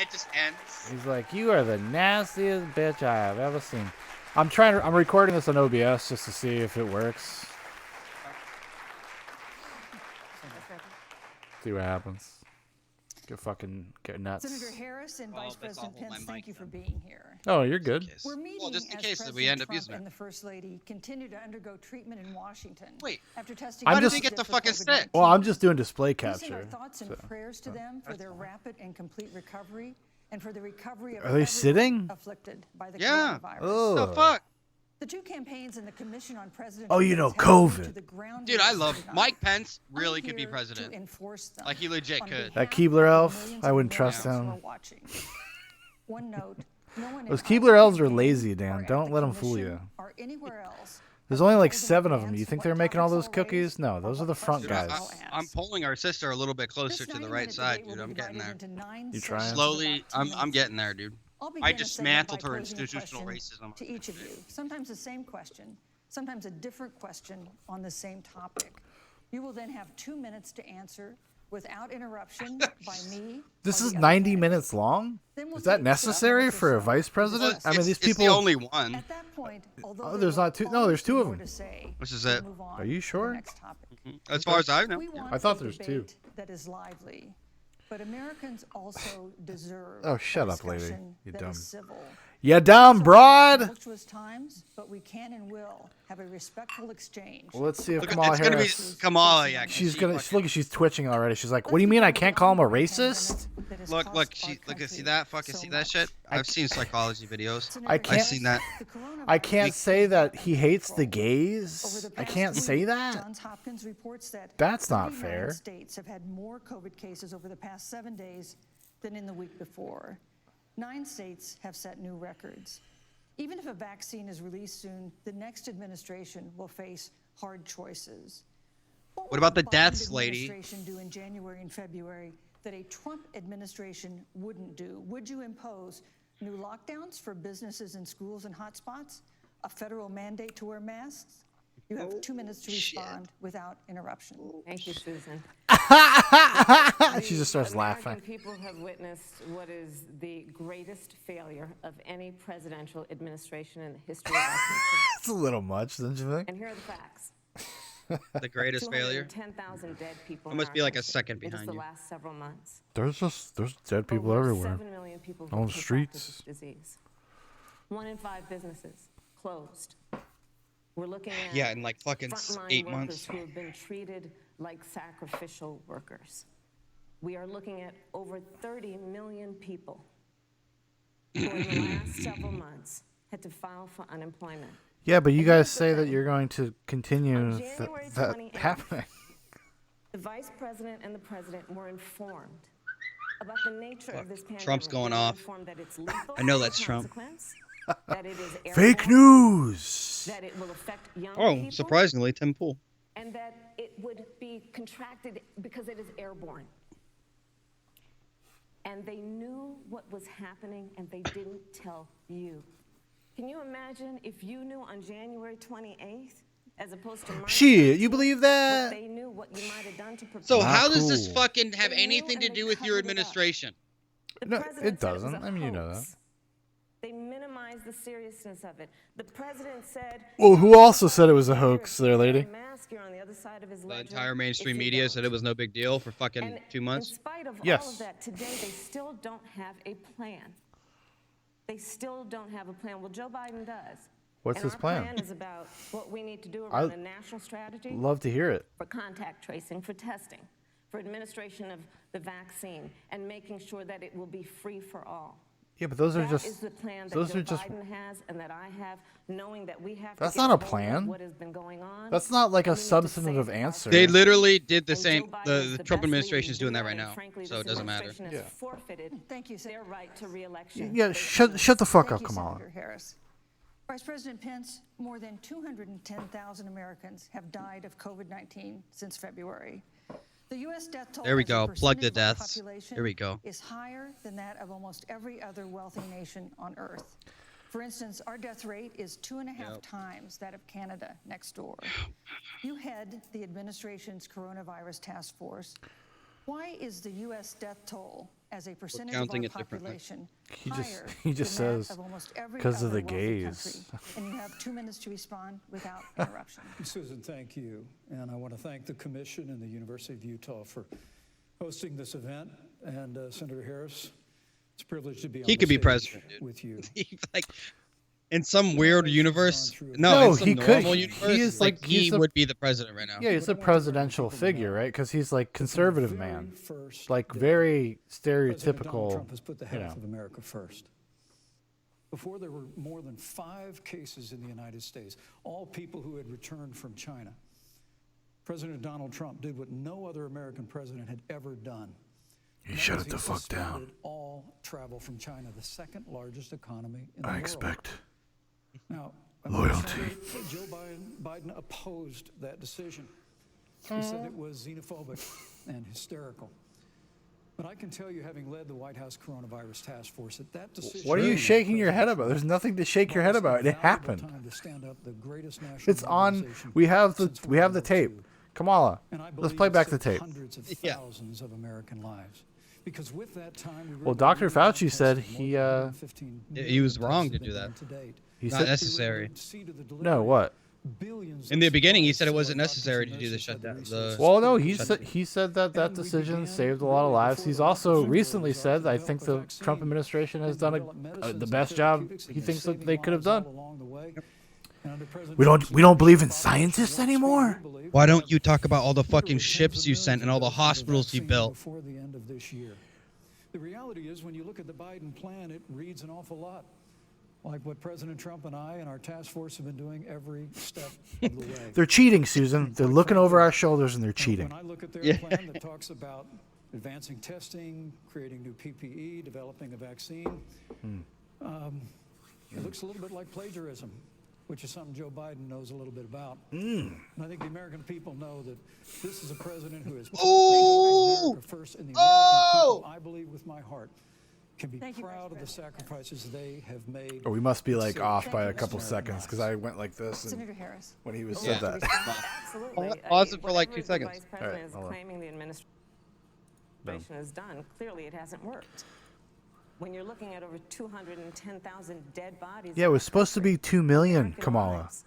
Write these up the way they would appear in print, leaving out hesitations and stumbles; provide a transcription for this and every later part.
It just ends. He's like, you are the nastiest bitch I have ever seen. I'm recording this on OBS just to see if it works. See what happens. Get nuts. Senator Harris and Vice President Pence, thank you for being here. Oh, you're good. We're meeting Well, just in as case that President we end up Trump using and it. the First Lady continue to undergo treatment in Washington. Wait, after testing why did positive they get the for fucking COVID-19. stick? Well, I'm just doing display We send capture. our thoughts and prayers to them for their rapid and complete recovery, and for the recovery of Are they everyone sitting? afflicted by the Yeah. coronavirus. Oh. The fuck? The two campaigns and the Commission on Presidential Oh, you know, Debates have moved COVID. to the ground Dude, I rules love tonight. Mike Pence. I'm Really could be here to president. enforce them Like he legit on could. That behalf Keebler of the elf, millions I of wouldn't trust Americans who him. are watching. One note, no one in Those our Keebler elves are campaign lazy, or Dan. at Don't the let them fool commission you. or anywhere else There's has only like told in 7 of them. You advance think what they're making all topics those I'll raise cookies? No, or those are what the front questions guys. I'll I'm ask. pulling our sister a little bit closer This to the right 90-minute side, debate will dude. be I'm getting divided there. into 9 You segments trying? of Slowly, about 2 I'm minutes getting there, dude. I'll begin I a segment by dismantled her posing a institutional question racism. to each of you. Sometimes the same question, sometimes a different question on the same topic. You will then have 2 minutes to answer without interruption by me. This or is the other 90 candidates. minutes long? Then we'll Is that take 6 necessary minutes or for a so vice to president? discuss. I mean, these It's the people. only one. At that point, although Oh, there there's will not two. No, always there's two be of more them. to say, Which is we'll it? move on Are you to sure? the next topic. As far as I know. We want I thought a there's two. debate that is lively, but Americans also deserve Oh, shut a up, lady. discussion You that dumb. is civil. You dumb So, broad. tumultuous times, but we can and will have a respectful exchange. Well, let's see if Look, Kamala it's gonna be Harris. Kamala, yeah. 'cause She's she gonna fucking- look. She's twitching already. She's like, "What do you mean I can't call him a racist?" Look, see that? Fucking see that shit? I've seen psychology videos. I I've can't- seen that. I can't say that he hates the gays. I can't say that. Johns Hopkins reports that That's not 39 fair. states have had more COVID cases over the past 7 days than in the week before. 9 states have set new records. Even if a vaccine is released soon, the next administration will face hard choices. What about the would Biden deaths, lady? administration do in January and February that a Trump administration wouldn't do? Would you impose new lockdowns for businesses and schools and hotspots? A federal mandate to wear masks? You have 2 minutes to respond without interruption. Thank you, Susan. She just starts American laughing. people have witnessed what is the greatest failure of any presidential administration in the history of our country. It's a little much, don't you think? And here are the facts. The greatest failure. 210,000 dead people. It in must our be like a country second in just behind the you. last several months. There's dead people Over everywhere. 7 million people On the have contracted streets. this disease. 1 in 5 businesses closed. We're looking at Yeah, in like fucking frontline 8 workers months. who have been treated like sacrificial workers. We are looking at over 30 million people who in the last several months had to file for unemployment. Yeah, but you And guys here's the say that thing. you're going to continue On that January 28th, happening. The vice president and the president were informed about the nature of this pandemic. Trump's going They were off. informed that it's lethal I know in that's Trump. consequence, that it is Fake airborne, news. that it will affect young Oh, people, surprisingly, Tim Pool. and that it would be contracted because it is airborne. And they knew what was happening, and they didn't tell you. Can you imagine if you knew on January 28th, as opposed to March Shit, you 13th, believe what that? they knew, what you might have done to prepare? So Not how does this cool. fucking have They knew anything to and do they with your covered it up. administration? The No, president it said was doesn't. a I mean, you know that. hoax. They minimized the seriousness of it. The president said. Well, who also said it was a hoax there, lady? Mask, you're on the other side of his The ledger entire mainstream if you media don't. said it was no big deal for fucking And 2 months. In spite of all Yes. of that, today they still don't have a plan. They still don't have a plan. Well, Joe Biden does. What's and his our plan? is about what we need to do around a national strategy Love to hear it. for contact tracing, for testing, for administration of the vaccine, and making sure that it will be free for all. Yeah, but those are That is just the plan that those Joe are just Biden has and that I have, knowing that we have That's to get not a hold of plan. what has been going on. that's not like a and we need to substantive save our answer. They country. literally did the And same. Joe Biden The is Trump best leader administration is doing that doing right it. now, Frankly, so this it doesn't matter. administration has forfeited Thank you, their right to re-election. Yeah, based on shut the fuck Thank up, you, Kamala. Senator Harris. Vice President Pence, more than 210,000 Americans have died of COVID-19 since February. The U.S. death toll There we as a go. Plug the percentage of our deaths. population Here we go. is higher than that of almost every other wealthy nation on Earth. For instance, our death rate is 2.5 times that of Canada next door. You head the administration's coronavirus task force. Why is the U.S. death toll as a percentage counting of our it differently. population He just- higher he just than that says, of almost every 'cause of other the wealthy gays. country. And you have 2 minutes to respond without interruption. Susan, thank you. And I want to thank the Commission and the University of Utah for hosting this event. And Senator Harris, it's a privilege to be on He the could be stage president, dude. with you. Like, in some weird universe, No, no, in some he could. normal He universe, is like like- he he's a- would be the president right now. Yeah, he's a presidential figure, right? Because he's like conservative man, like very President Donald stereotypical. Trump has put the you health know. of America first. Before there were more than 5 cases in the United States, all people who had returned from China, President Donald Trump did what no other American president had ever done. He And that shut was it the he fuck down. suspended all travel from China, the second largest economy in the I world. expect Now, loyalty. Joe Biden opposed that decision. He said it was xenophobic and hysterical. But I can tell you, having led the White House coronavirus task force, that decision. What are you shaking your head about? There's nothing to shake your head about. It happened. It's on. We have the tape. Kamala, let's play back the tape. Hundreds of Yeah. thousands of American lives. Because with that time, we Well, Dr. Fauci said he He was wrong to do that. he Not said necessary. no what? In the beginning, he said it wasn't necessary to do the shutdown. Well, no, he said that decision saved a lot of lives. He's also recently said, I think the Trump administration has done the best job he thinks that they could have done. We don't believe in scientists anymore. Why don't you talk about all the fucking ships you sent and all the hospitals you built? Before the end of this year. The reality is, when you look at the Biden plan, it reads an awful lot like what President Trump and I and our task force have been doing every step of the way. They're cheating, Susan. They're looking over our shoulders and they're cheating. When I look at their plan that talks about advancing testing, creating new PPE, developing a vaccine, it looks a little bit like plagiarism, which is something Joe Biden knows a little bit about. And I think the American people know that this is a president who is America first, and the American people, I believe with my heart, can be Thank you, Vice proud of the President. sacrifices they have made. Or we must be like off Thank by you, a couple Mr. seconds because I went like this and Senator Harris. when he was Yeah. said that. Absolutely. Pause it for like 2 Whatever seconds. The vice president All is right, hold on. claiming the administration has done. Clearly, it hasn't worked. When you're looking at over 210,000 dead bodies. Yeah, it was supposed to be 2 million, American Kamala. lives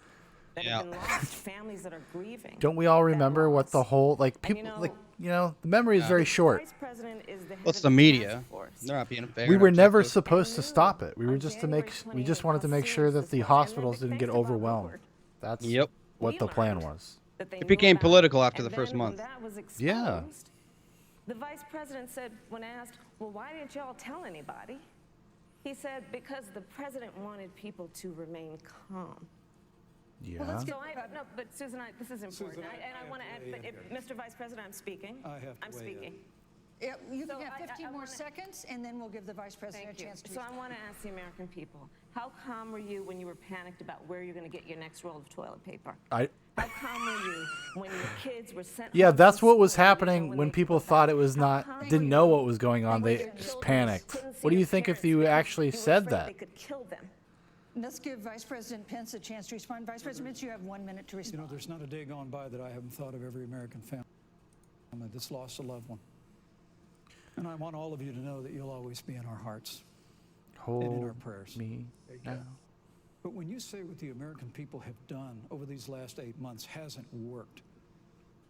that have been lost, families that are grieving. Don't we all that remember what loss. the whole like And people the memory is very short. Vice president is the head What's of the task media? force. They're not being fair. We were and never objective. supposed to stop it. We were On just to January make we 28th, just wanted to how make sure serious that this the was. And hospitals then didn't think get about overwhelmed. word. That's Yep. what We the plan learned was. that they It knew became about political after and the first then when month. that was exposed, Yeah. the vice president said, when asked, well, why didn't y'all tell anybody? He said, because the president wanted people to remain calm. Yeah. So no, but Susan, this is important. Susan, I want to add, but if, Mr. Vice President, I'm speaking. I have to I'm weigh in. speaking. Yeah, you So can have I 15 more wanna- seconds, and then we'll give the Vice President Thank a you. chance to So I respond. want to ask the American people, how calm were you when you were panicked about where you're going to get your next roll of toilet paper? How calm were you when your kids were sent Yeah, home that's from what was school and happening when when they people came thought back? it was How not calm were didn't you know what was going on. when They your just children panicked. couldn't see What do you their think if parents you because actually you were said afraid that? They could kill them. Let's give Vice President Pence a chance to respond. Vice President Pence, you have 1 minute to You know, respond. there's not a day gone by that I haven't thought of every American family that's lost a loved one. And I want all of you to know that you'll always be in our hearts and in our Hold prayers. me now. But when you say what the American people have done over these last 8 months hasn't worked,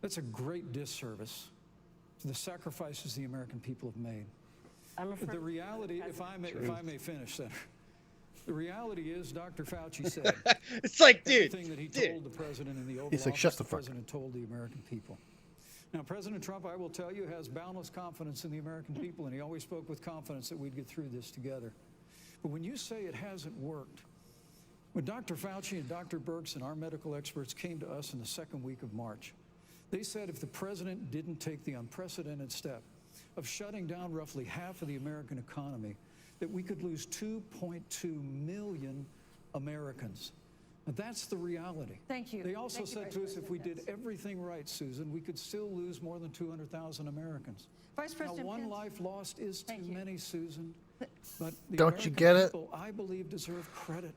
that's a great disservice to the sacrifices the American people have made. I'm referring The reality, if I may finish, Senator, the reality is Dr. Fauci said It's like, dude. everything that he told the president in the Oval He's like, Office, "Shut the the fuck president told the American people. Now, President Trump, I will tell you, has boundless confidence in the American people, and he always spoke with confidence that we'd get through this together. But when you say it hasn't worked, when Dr. Fauci and Dr. Birx and our medical experts came to us in the second week of March, they said if the president didn't take the unprecedented step of shutting down roughly half of the American economy, that we could lose 2.2 million Americans. Now, that's the reality. Thank you. They also Thank you, said Vice to us if President we Pence. did everything right, Susan, we could still lose more than 200,000 Americans. Vice Now, President one Pence. life lost is too Thank you. many, Susan. But the Don't you American get it? people, I believe, deserve credit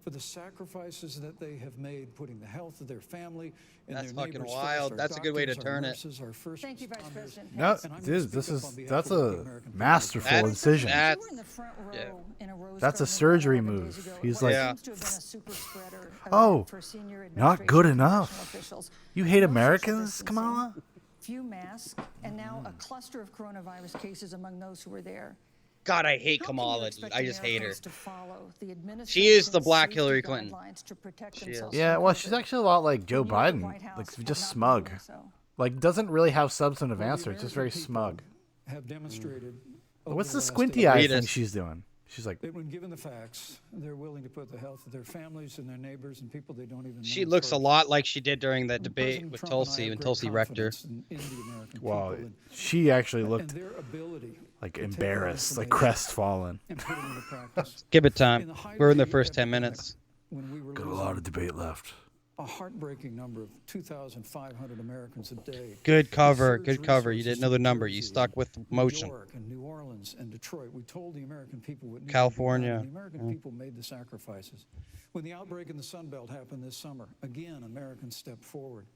for the sacrifices that they have made, putting the health of their family and That's their fucking neighbors wild. first, our That's a good way to doctors, our turn it. nurses, our first Thank you, Vice responders. President No, Pence. And I'm gonna dude, speak this up is on behalf that's of the a American people. masterful That's- incision. that- You were in the front row Yeah. in a Rose That's a Garden surgery 11 days move. ago. He's What like, seems to have been a super spreader event Oh, for senior not good administration and enough. congressional officials. You hate No social Americans, distancing, Kamala? few masks, and now a cluster of coronavirus cases among those who were there. God, I hate How can you Kamala, dude. expect I just hate her. Americans to follow the She is the administration's black safety Hillary Clinton. guidelines to protect She themselves is. Yeah, from well, she's COVID? actually a lot like Joe When you at the Biden, White House like have just not been smug. doing so. Like doesn't really have substantive Well, the answers, just very American people smug. Have demonstrated over What's the last squinty 8 eye Read thing it. she's doing? She's like, that when given the facts, they're willing to put the health of their families and their neighbors and people they don't even know. She looks a first. lot like she did during that And debate President with Trump and I Tulsi have when great Tulsi wrecked her. confidence in the American wow, people she actually and looked their ability like to take that embarrassed, like information crestfallen. and put it into practice. Give it In time. the height We're of in the the first 10 epidemic, minutes. When we were Got a losing lot of debate left. a heartbreaking number of 2,500 Americans a day. Good cover. Surge Good cover. You resources didn't know the in number. You Jersey, stuck with New motion. York and New Orleans and Detroit. We told the American people what needed to be California. done, and the American people made the sacrifices. When the outbreak in the Sun Belt happened this summer, again, Americans stepped forward.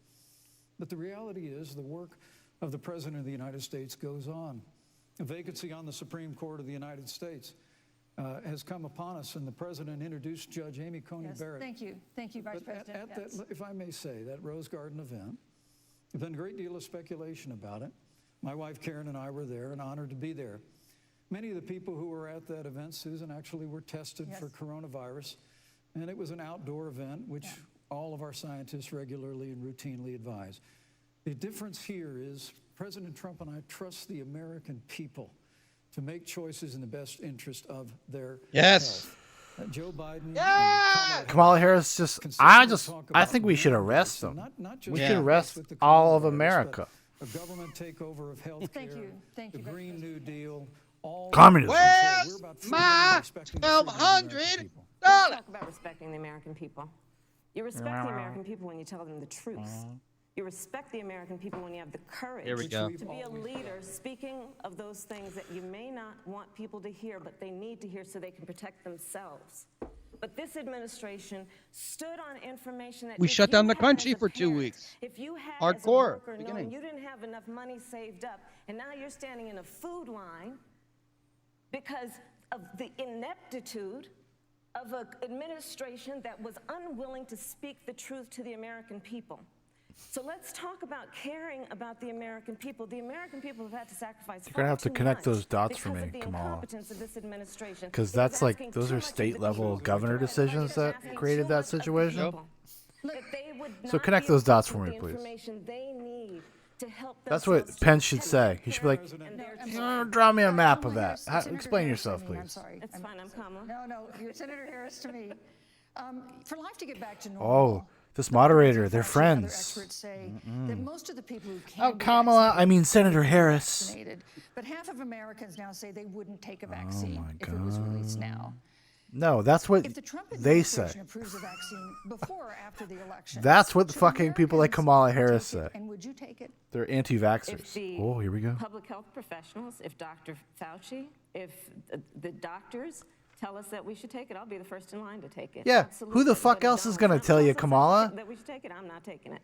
But the reality is the work of the President of the United States goes on. A vacancy on the Supreme Court of the United States has come upon us, and the President introduced Judge Amy Coney Yes, Barrett. thank you, Vice But President at Pence. that, if I may say, that Rose Garden event, there's been a great deal of speculation about it. My wife Karen and I were there and honored to be there. Many of the people who were at that event, Susan, actually were tested Yes. for coronavirus, and it was an outdoor event, which all of our scientists regularly and routinely advise. The difference here is President Trump and I trust the American people to make choices in the best interest of their Yes. health. Joe Biden. Kamala Harris just, I think we should arrest them. We should arrest all of America. A government takeover of health care. Thank The you, Vice Green New President. Deal. All Communism. Where's We're about my respecting the freedom of the American $1,200? people. Let's talk about respecting the American people. You respect the American people when you tell them the truth. You respect the American people when you have the courage Here we go. Which to we've be a always leader speaking of those things that you may not want people to hear, but they need to hear so they can protect themselves. But this administration stood on information that We if shut you down the had country as a for 2 parent, weeks. If you had Hardcore, as a worker beginning. knowing you didn't have enough money saved up, and now you're standing in a food line because of the ineptitude of an administration that was unwilling to speak the truth to the American people. So let's talk about caring about the American people. The American people have had to sacrifice. You're gonna have to connect those dots for me, Kamala. Because that's like, those are state level governor decisions that created that situation. So connect those dots for me, please. That's what Pence should say. He should be like, draw me a map of that. Explain yourself, I'm please. sorry. It's fine, I'm Kamala. No, you're Senator Harris to me. For life to get back to normal. Oh, this moderator, they're Other friends. experts say that most of the people who can Oh, be Kamala, vaccinated I mean Senator Harris. vaccinated. But half of Americans now say they wouldn't take a Oh vaccine my if it was released now. No, that's what If the Trump they say. administration approves a vaccine before or after the election, That's what the should fucking people like Americans Kamala take Harris it? say. And would you take it? They're If anti-vaxxers. the Oh, here we go. public health professionals, if Dr. Fauci, if the doctors tell us that we should take it, I'll be the first in line to take it. Yeah, who Absolutely. the fuck But if else is Donald gonna Trump tell you, tells us Kamala? that we should take it, I'm not taking it.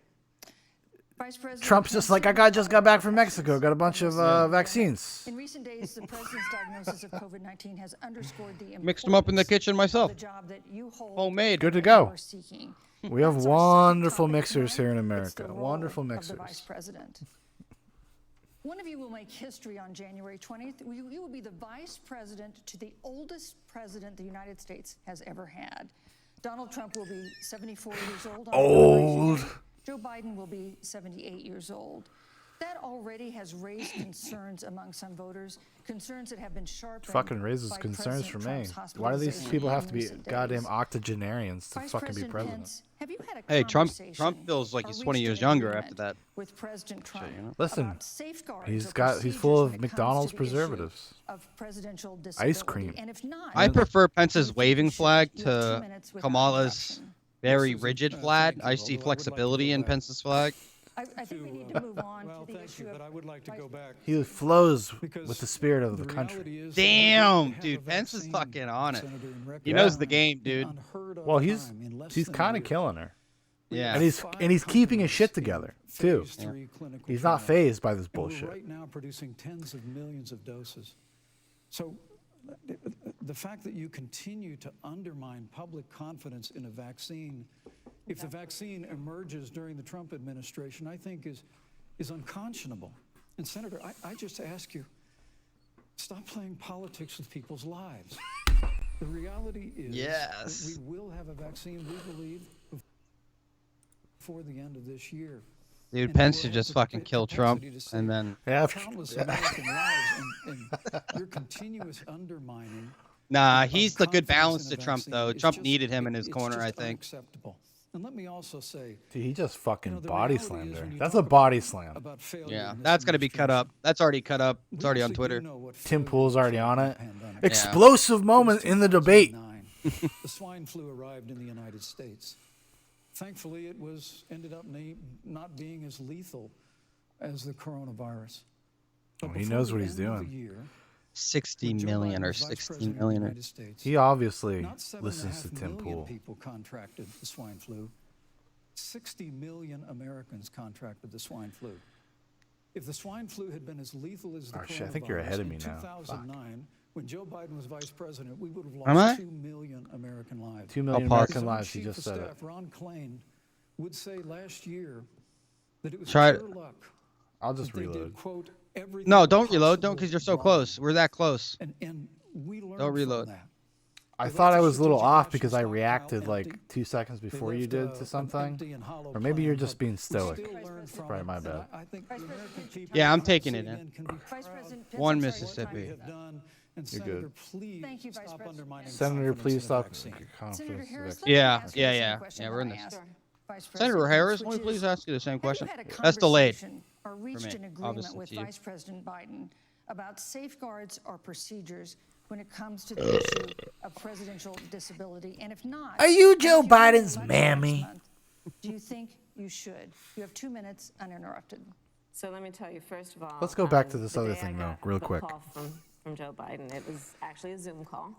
Vice President Trump's just Pence, like, just got back from Mexico, got a bunch of vaccines. in recent days, the president's diagnosis of COVID-19 has underscored the Mixed them up in the importance kitchen of myself. the job that you hold Homemade. Good to and go. are seeking. We have That's our second wonderful topic mixers tonight. here in It's America. the role Wonderful of the mixers. Vice President. One of you will make history on January 20th. You will be the Vice President to the oldest president the United States has ever had. Donald Trump will be 74 years old. on Old. January 20th. Joe Biden will be 78 years old. That already has raised concerns among some voters, concerns that have been sharpened. Fucking raises by concerns President for me. Trump's Why do these hospitalization people have in to be recent goddamn days. octogenarians to Vice fucking be President president? Pence, have you had a Hey, Trump conversation feels like or he's 20 reached years an younger agreement after that. with President Trump Listen, about safeguards he's or full procedures of when it comes McDonald's to the issue preservatives. of presidential Ice disability? cream. And if not, I prefer Pence's you waving should- flag you have 2 to minutes without Kamala's interruption. very Susan, rigid thank flag. you, I see although I would like to flexibility go in back. Pence's flag. I think we need to move on Well, to the thank issue you, of but I would like to go back. He flows Because with the spirit of the reality country. is that Damn, we have dude, a Pence is vaccine, fucking on it. Senator, in record He knows the time, game, in dude. unheard of Well, he's time, in less he's than a kind of year. killing her, Yeah. and he's keeping his shit together too. Phase 3 clinical He's not trials. phased by this And we're bullshit. right now producing tens of millions of doses. So the fact that you continue to undermine public confidence in a vaccine, if the vaccine emerges during the Trump administration, I think is unconscionable. And Senator, I just ask you, stop playing politics with people's lives. The reality is Yes. that we will have a vaccine, we believe, before the end of this year. Dude, And Pence we'll should have just the fucking kill Trump, capacity to save Yeah, and then countless American lives, and your continuous undermining. nah, of he's the good confidence balance in to a Trump vaccine though. is Trump just- needed him in his it's corner, just I think. Unacceptable. And let me also say, Dude, he just fucking the body reality slammed is her. when you That's talk a body slam. about failure Yeah, in this that's gonna be cut up. administration, That's already cut up. It's we already on actually do Twitter. know what Tim failure Pool's already looks on like it. in the pandemic. Explosive moment in the debate. 2009, the swine flu arrived in the United States. Thankfully, it ended up not being as lethal as the coronavirus. But Oh, he before knows the what he's end of doing. the year, 60 when Joe million Biden or was vice 60 president of the million. United States, He obviously not 7.5 listens to Tim million Pool. people contracted the swine flu. 60 million Americans contracted the swine flu. If the swine flu had been as lethal as the Oh, coronavirus shit, I think you're ahead of me in now. 2009, when Joe Biden was vice president, we would have Am I? lost 2 million American lives. 2 million pause. His American own lives. He chief just of said it. staff, Ron Klain, would say last year that it was Try it. pure luck. I'll just that they did, reload. quote, everything No, don't reload. Don't, possible because you're so wrong. close. We're that close. And we learned Don't reload. from that. I They thought left I the was a little strategic off because I options reacted stockpile like empty. 2 seconds They before you left, did an to something. empty and hollow Or maybe you're plan, just but being we stoic. still learned from Probably it. my And bad. I think Vice the President American Pence, people Yeah, I'm can taking see it in. and can be Vice proud President Pence, One I'm sorry, Mississippi. what we your time have is up. done. And You're Senator, good. please Thank you, Vice stop President undermining Pence. Senator, confidence please in a stop vaccine. Senator confidence. Harris, vaccine. let me Yeah, ask you yeah, the same yeah. question Yeah, that we're in I this. asked Vice Senator President Harris, Pence, will you which please is, ask you the same have question? you had a That's delayed. conversation or reached me. an I'll agreement listen with to you. Vice President Biden about safeguards or procedures when it comes to the issue of presidential disability? And if not, Are you and Joe if you're running Biden's election next mammy? month, do you think you should? You have 2 minutes uninterrupted. So let me tell you, first of all. Let's go back to this the other day I thing, though, got real the quick. Call from Joe Biden. It was actually a Zoom call.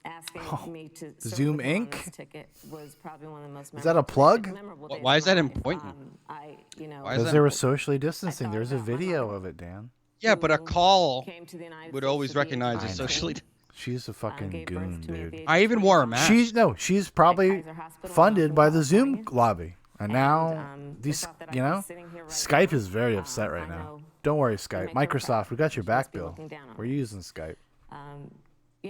Asking me to serve Zoom with him on Inc.? this ticket was probably one of the most Is that a plug? memorable Wh- days why of is that my life. important? Why is Because that they were important? socially distancing. thought There's a about my video mother. of it, Dan. Yeah, but a who call came to the United would States always at the age of recognize I as know. socially. She's a fucking gave goon, birth to me at the dude. age I of even wore a 25. mask. She's probably Kaiser Hospital in funded by the Oakland, Zoom California. lobby. And now they these, thought that I you was know, sitting here right Skype now. is very upset right I now. know Don't worry, they Skype. make her Microsoft, proud. we got your She back, must be Bill. looking down on We're me. using Skype.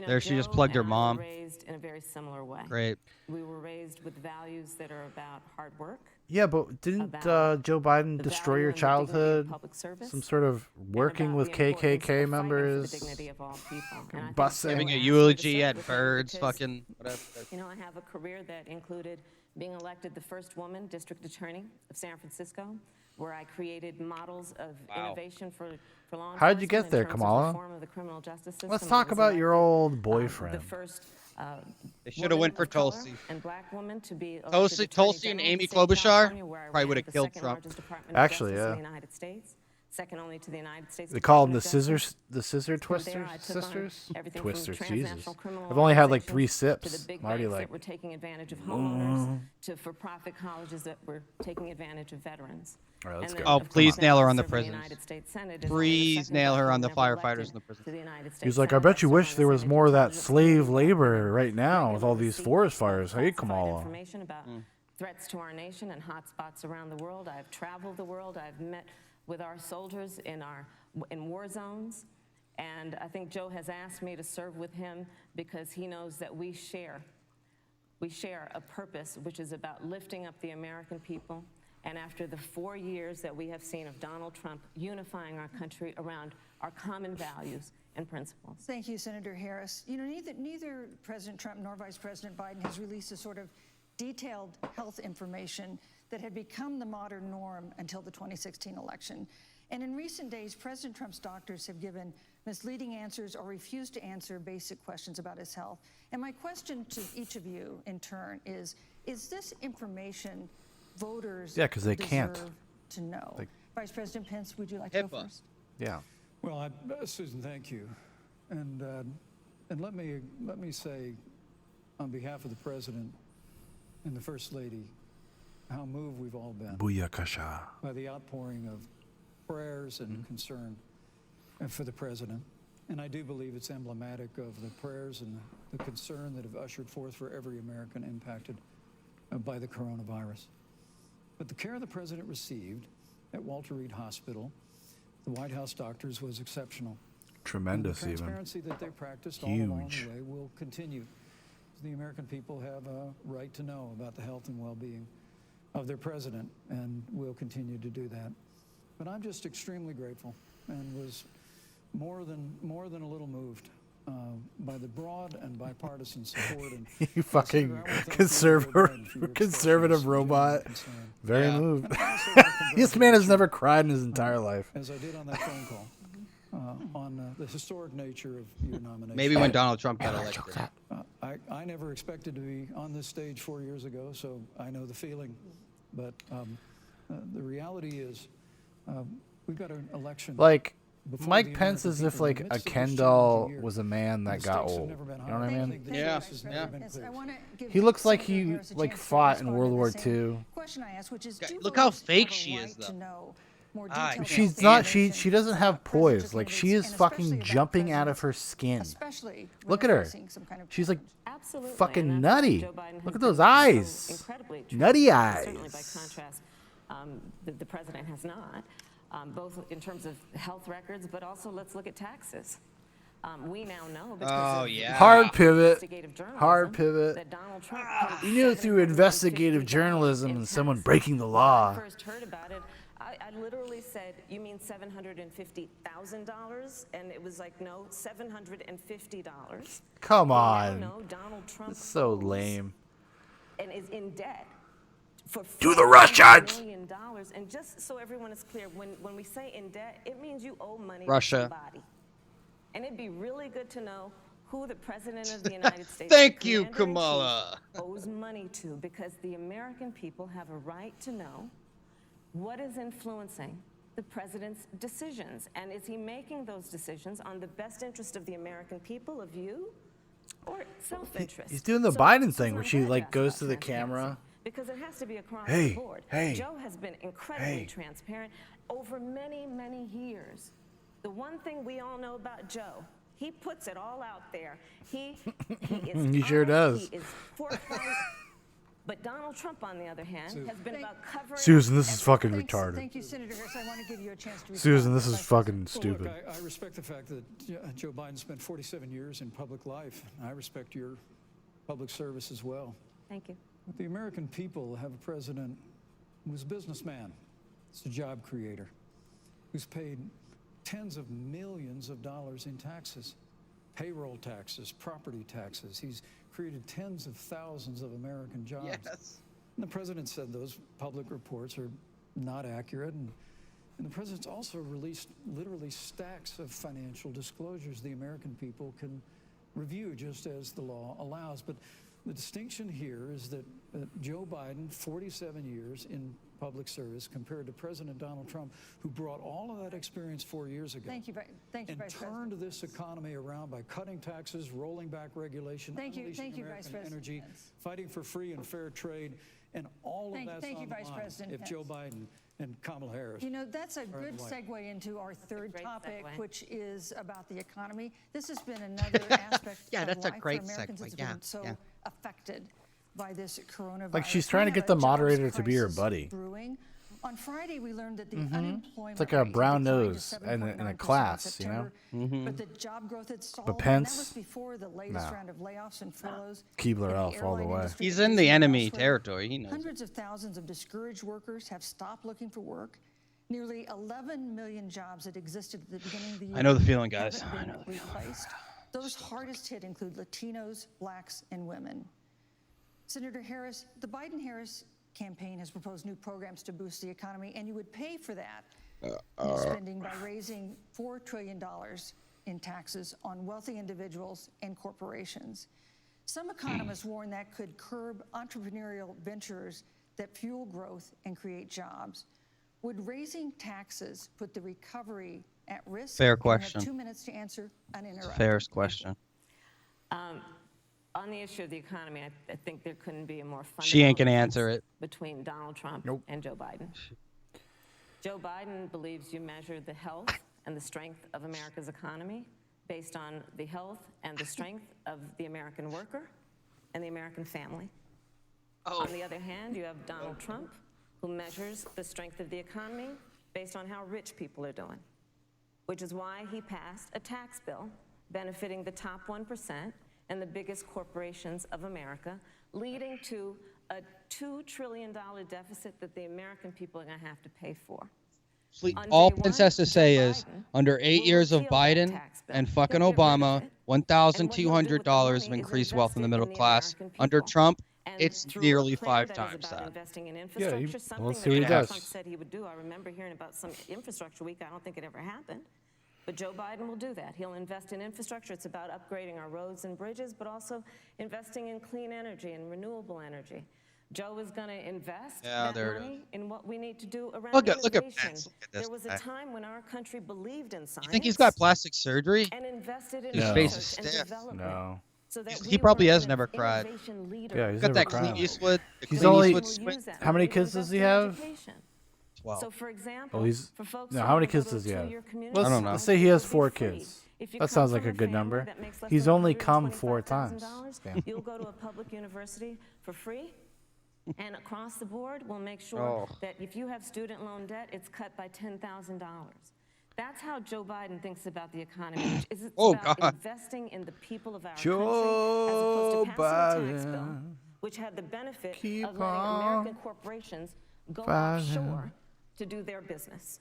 There, she just Joe plugged her and I were mom. raised in a very similar way. Great. We were raised with values that are about hard work. Yeah, but didn't About Joe Biden the destroy value your and the dignity of childhood? public service, Some sort of and working about with the importance of KKK fighting for members? the dignity of all people. And I think busing. Joe Giving a asked me to eulogy serve at with him birds, because, fucking whatever. You know, I have a career that included being elected the first woman district attorney of San Francisco, where I created models of Wow. innovation for law enforcement. How did you get in there, terms of Kamala? reform of the criminal justice system. Let's I talk was about your elected, old boyfriend. The first They should have went for woman of color Tulsi. and black woman to be elected Tulsi Attorney and General of Amy the state of Klobuchar California, where I probably ran would have the killed second Trump. largest Department of Actually, Justice in yeah. the United States, second only to the United States. They call them the Department of scissors, Justice. the scissor From there, twisters, I took on sisters, everything from twisters. transnational Jesus, criminal I've only had like 3 organizations to sips. the big I'm already banks like, that were taking advantage of homeowners, to for-profit colleges that were taking advantage of veterans. All right, let's And go. then, Oh, of please course, nail now her I on the serve in prisons. United States Senate as only the Please second nail black her on woman the ever firefighters elected in the prison. to the United States he's like, I Senate. bet you served wish on the there was Senate more of that Intelligence slave Committee, labor right now with all regular these receipt forest of fires. Hey, classified Kamala. information about threats to our nation and hotspots around the world. I've traveled the world. I've met with our soldiers in war zones. And I think Joe has asked me to serve with him because he knows that we share a purpose which is about lifting up the American people. And after the 4 years that we have seen of Donald Trump unifying our country around our common values and principles. Thank you, Senator Harris. You know, neither President Trump nor Vice President Biden has released a sort of detailed health information that had become the modern norm until the 2016 election. And in recent days, President Trump's doctors have given misleading answers or refused to answer basic questions about his health. And my question to each of you in turn is this information voters Yeah, 'cause they can't. deserve to know. Like- Vice President Pence, would you like to go HIPAA. first? Yeah. Well, Susan, thank you. And let me say, on behalf of the President and the First Lady, how moved we've all been Booyakasha. by the outpouring of prayers and concern for the President. And I do believe it's emblematic of the prayers and the concern that have ushered forth for every American impacted by the coronavirus. But the care the President received at Walter Reed Hospital, the White House doctors, was exceptional. Tremendous, And the even. transparency that they practiced all along Huge. the way will continue. The American people have a right to know about the health and well-being of their president, and will continue to do that. But I'm just extremely grateful, and was more than a little moved by the broad and bipartisan support. And You fucking Senator, I wanna thank you, conservative, Joe Biden, for your conservative expressions of robot. genuine concern. Very Yeah. moved. And I also wanna This man has congratulate never you, cried in his entire life. as I did on that phone call, on the historic nature of your nomination. Maybe when Donald Trump got elected. I never expected to be on this stage 4 years ago, so I know the feeling. But the reality is, we've got an election. Like, before Mike the Pence American is if people in like the a midst of this Ken challenging doll year. was a man The that got stakes have old. never been You know what I higher. mean? Thank you, Yeah, Vice yeah. President Pence. I wanna give He looks like Senator he Harris a like chance to fought in respond World to War the same II. question I asked, which is, do Look how voters fake have a she is, right to though. know more Ah, detailed She's health not. information She doesn't have about presidential poise. Like she candidates, is and fucking especially about jumping out of presidents, her skin. especially when Look at they're her. facing some kind of She's like challenge. Absolutely. fucking and that's why nutty. Joe Biden Look has at those been so eyes. incredibly Nutty transparent. Certainly by eyes. contrast, the president has not, both in terms of health records, but also let's look at taxes. We now know because Oh, of yeah. Hard pivot. investigative journalism Hard pivot. that Donald Trump paid You knew through investigative $750 journalism in and someone taxes. breaking the When law. I first heard about it, I literally said, "You mean $750,000?" And it was like, "No, $750." Come We now on. know Donald Trump It's so owes lame. and is in debt for Do the $400 Russians! million. And just so everyone is clear, when we say in debt, it means you owe money Russia. to somebody. And it'd be really good to know who the president of the United States, Thank the you, commander-in-chief, Kamala. owes money to, because the American people have a right to know what is influencing the president's decisions. And is he making those decisions on the best interest of the American people, of you, or self-interest? He's doing the So- Biden so thing where I'm she glad you like asked goes about to the transparency, camera. because it has to be across Hey, the board. hey, Joe has been incredibly hey. transparent over many, many years. The one thing we all know about Joe, he puts it all out there. He is He sure honest, does. He is forthright. But Donald Trump, on the other hand, has been about covering. Susan, this is fucking Thanks, retarded. Thank you, Senator Harris. I want to give you a chance to respond. Susan, this is Vice fucking Well, stupid. look, I respect the fact that Joe Biden spent 47 years in public life. I respect your public service as well. Thank you. But the American people have a president who's a businessman, he's a job creator, who's paid tens of millions of dollars in taxes, payroll taxes, property taxes. He's created tens of thousands of American jobs. Yes. And the president said those public reports are not accurate. And the president's also released literally stacks of financial disclosures the American people can review just as the law allows. But the distinction here is that Joe Biden, 47 years in public service, compared to President Donald Trump, who brought all of that experience 4 years ago. Thank you, Vice And President. turned this economy around by cutting taxes, rolling back regulation, Thank you, unleashing Vice American President energy, Pence. fighting for free and fair trade, and all of that's Thank you, on the Vice line President if Joe Pence. Biden and Kamala Harris. You know, that's a in good white. segue into our third great topic, segue. which is about the economy. This has been another aspect Yeah, of that's a life great for Americans segue. that's Yeah, been so yeah. affected by this coronavirus. Like she's We trying to have get a the jobs moderator to be her crisis buddy. brewing. On Friday, we learned that the unemployment It's like a rate had brown declined to nose in a 7.9% class, in you know? September, But the job growth had stalled. and Pence? that was before the latest No. round of layoffs and furloughs. Keebler in the Elf all the airline way. industry He's and in the business enemy elsewhere. territory. He knows. Hundreds of thousands of discouraged workers have stopped looking for work. Nearly 11 million jobs that existed at the beginning of the year. I know the feeling, guys. haven't I been know the feeling. replaced. Those hardest hit include Latinos, blacks, and women. Senator Harris, the Biden-Harris campaign has proposed new programs to boost the economy, and you would pay for that new spending by raising $4 trillion in taxes on wealthy individuals and corporations. Some economists warn that could curb entrepreneurial ventures that fuel growth and create jobs. Would raising taxes put the recovery at risk? Fair And you have question. 2 minutes to answer uninterrupted. Fairest question. On the issue of the economy, I think there couldn't be a more fundamental She ain't gonna difference answer it. between Donald Trump Nope. and Joe Biden. Joe Biden believes you measure the health and the strength of America's economy based on the health and the strength of the American worker and the American family. On the other hand, you have Donald Trump, who measures the strength of the economy based on how rich people are doing, which is why he passed a tax bill benefiting the top 1% and the biggest corporations of America, leading to a $2 trillion deficit that the American people are going to have to pay for. On All day one, Prince has to Joe say is, Biden under 8 will years of repeal that Biden tax bill. and fucking He'll get rid of Obama, it, and what he'll do with the $1,200 of money is increased wealth in the invest it middle in the class. American Under people. Trump, And it's through nearly a plan 5 that is times about that. investing in infrastructure, we'll something see that what he Donald does. Trump said he would do. I remember hearing about some infrastructure week. I don't think it ever happened. But Joe Biden will do that. He'll invest in infrastructure. It's about upgrading our roads and bridges, but also investing in clean energy and renewable energy. Joe is going to invest Yeah, that there it money in what we need to do around Look at innovation. Pence. Look at this There was a guy. time when our country believed in science You think he's got plastic surgery? and invested in His No. face is research and stiff. development. No. So that He we probably were has an never cried. innovation leader. Yeah, he's Got never that cried. Clint Eastwood. The He's Clint only- Eastwood We'll squint. use that How many money to kids does invest he in have? education. 12. So, for example, Oh, he's for folks no. who How many wanna go kids to does he have? two-year community I don't know. college, Let's say he has it'll be 4 free. kids. If you That come sounds like from a good family number. that makes less He's than only come 4 $125,000, times. Damn. you'll go to a public university for free. And across the board, we'll make sure Oh. that if you have student loan debt, it's cut by $10,000. That's how Joe Biden thinks about the economy, which is it's Oh, about God. investing in the people of our Joe country, as opposed to passing a tax bill, Biden, which had the benefit keep of letting on American corporations go fighting. offshore to do their business.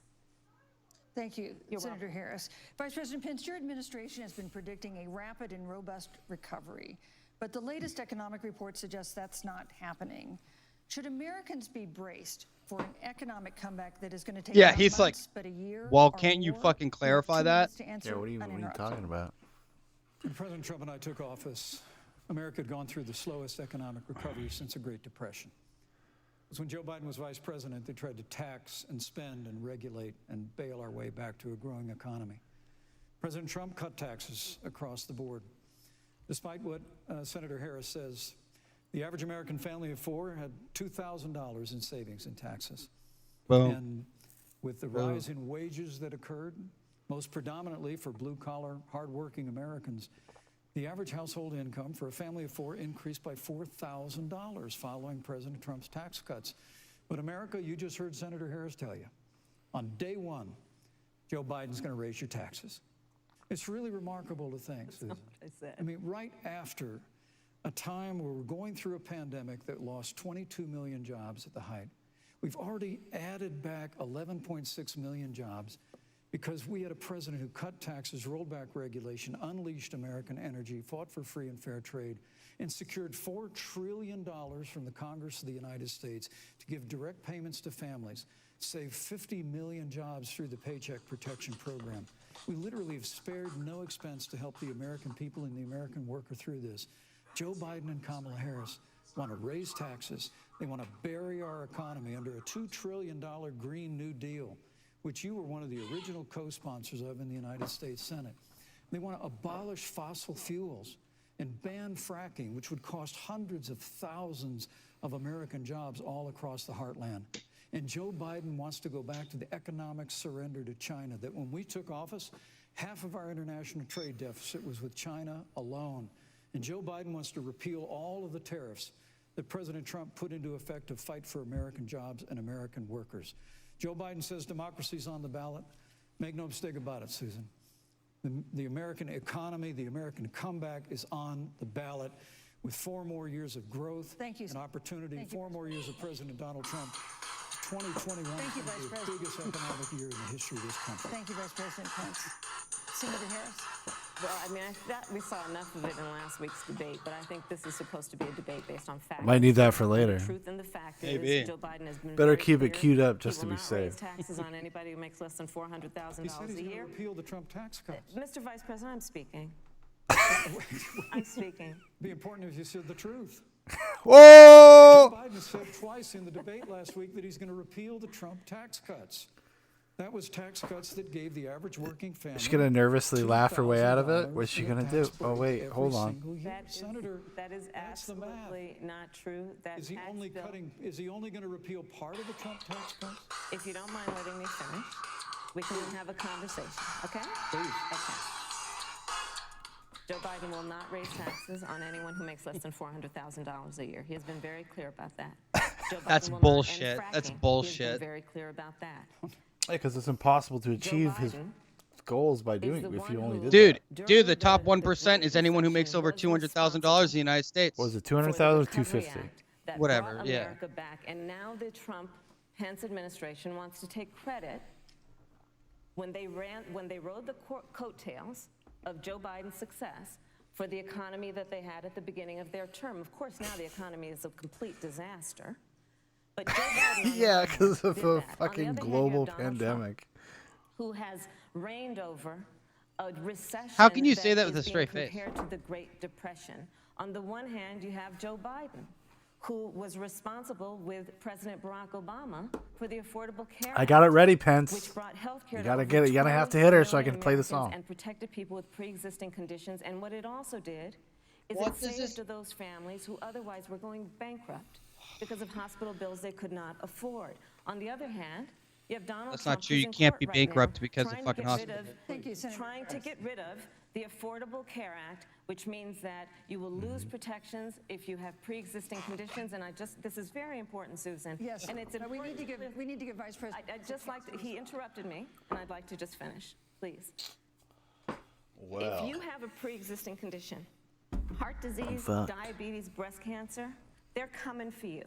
Thank you, You're Senator Harris. Vice President Pence, your administration has been predicting a rapid and robust recovery, but the latest economic report suggests that's not happening. Should Americans be braced for an economic comeback that is going to take Yeah, not he's like, months, but a year? well, or can't you more? fucking You have clarify 2 that? minutes to Yeah, answer what are you uninterrupted. talking about? When President Trump and I took office, America had gone through the slowest economic recovery since the Great Depression. It was when Joe Biden was vice president, they tried to tax and spend and regulate and bail our way back to a growing economy. President Trump cut taxes across the board. Despite what Senator Harris says, the average American family of 4 had $2,000 in savings in taxes. Boom. And with the rise in wages that occurred, most predominantly for blue-collar, hardworking Americans, the average household income for a family of 4 increased by $4,000 following President Trump's tax cuts. But America, you just heard Senator Harris tell you, on day one, Joe Biden's going to raise your taxes. It's really remarkable to think, Susan. I said. I mean, right after a time where we're going through a pandemic that lost 22 million jobs at the height, we've already added back 11.6 million jobs because we had a president who cut taxes, rolled back regulation, unleashed American energy, fought for free and fair trade, and secured $4 trillion from the Congress of the United States to give direct payments to families, saved 50 million jobs through the Paycheck Protection Program. We literally have spared no expense to help the American people and the American worker through this. Joe Biden and Kamala Harris want to raise taxes. They want to bury our economy under a $2 trillion Green New Deal, which you were one of the original co-sponsors of in the United States Senate. They want to abolish fossil fuels and ban fracking, which would cost hundreds of thousands of American jobs all across the heartland. And Joe Biden wants to go back to the economic surrender to China, that when we took office, half of our international trade deficit was with China alone. And Joe Biden wants to repeal all of the tariffs that President Trump put into effect to fight for American jobs and American workers. Joe Biden says democracy's on the ballot. Make no mistake about it, Susan. The American economy, the American comeback is on the ballot with 4 more years of growth and opportunity, 4 more years of President Donald Trump. 2021 is going to be the biggest economic year in the history of this country. Thank you, Vice President Pence. Senator Harris? Well, I mean, we saw enough of it in last week's debate, but I think this is supposed to be a debate based on facts. Might need that for later. The truth and the fact Maybe. is Joe Biden has been Better very keep it clear. queued up just He to will be not raise safe. taxes on anybody who makes less than $400,000 He said he's a going to year. repeal the Trump tax cuts. Mr. Vice President, I'm speaking. I'm speaking. Be important if you said the truth. Whoa! Joe Biden said twice in the debate last week that he's going to repeal the Trump tax cuts. That was tax cuts that gave the average working family. She's gonna nervously laugh her way out of it. $2,000 What's she in a gonna do? tax Oh break wait, every hold on. single year. Senator, That is that's the math. absolutely not true. That Is he tax only bill, cutting? Is he only going to repeal part of the Trump tax cuts? if you don't mind letting me finish, we can have a conversation, okay? Please. Okay. Joe Biden will not raise taxes on anyone who makes less than $400,000 a year. He has been very clear about that. Joe That's Biden will not end bullshit. That's fracking. He bullshit. has been very clear about that. Because it's impossible to achieve his Biden goals by doing the it if one you only who- did Dude, that. the top 1% is anyone who makes over $200,000 in the United States. What was it, for the 200,000 or Recovery 250? Act that Whatever, brought yeah. America back. And now the Trump-Pence administration wants to take credit when they rode the coattails of Joe Biden's success for the economy that they had at the beginning of their term. Of course, now the economy is a complete disaster. But Joe Biden, on the Yeah, other hand, because of did a that. On the fucking other hand, you global have Donald Trump, pandemic. who has reigned over a recession. How can you say that with is a straight being face? compared to the Great Depression. On the one hand, you have Joe Biden, who was responsible with President Barack Obama for the Affordable Care I got it Act, ready, Pence. which brought health care You to gotta over get it. You gotta have to 12 hit her so I can million play the Americans song. and protected people with pre-existing conditions. And what it also did is What it does this- saved those families who otherwise were going bankrupt because of hospital bills they could not afford. On the other hand, you have Donald That's Trump, not true. who's You in can't court be right bankrupt now, because of trying to fucking get rid hospital of- Thank you, Senator. Trying to get rid of the Affordable Care Act, which means that you will lose protections if you have pre-existing conditions. And this is very important, Susan. Yes, And it's but we important need to give Vice President. I'd just like to, he interrupted me, and I'd like to just finish, please. Well, If you have a pre-existing condition, heart disease, fucked. diabetes, breast cancer, they're coming for you.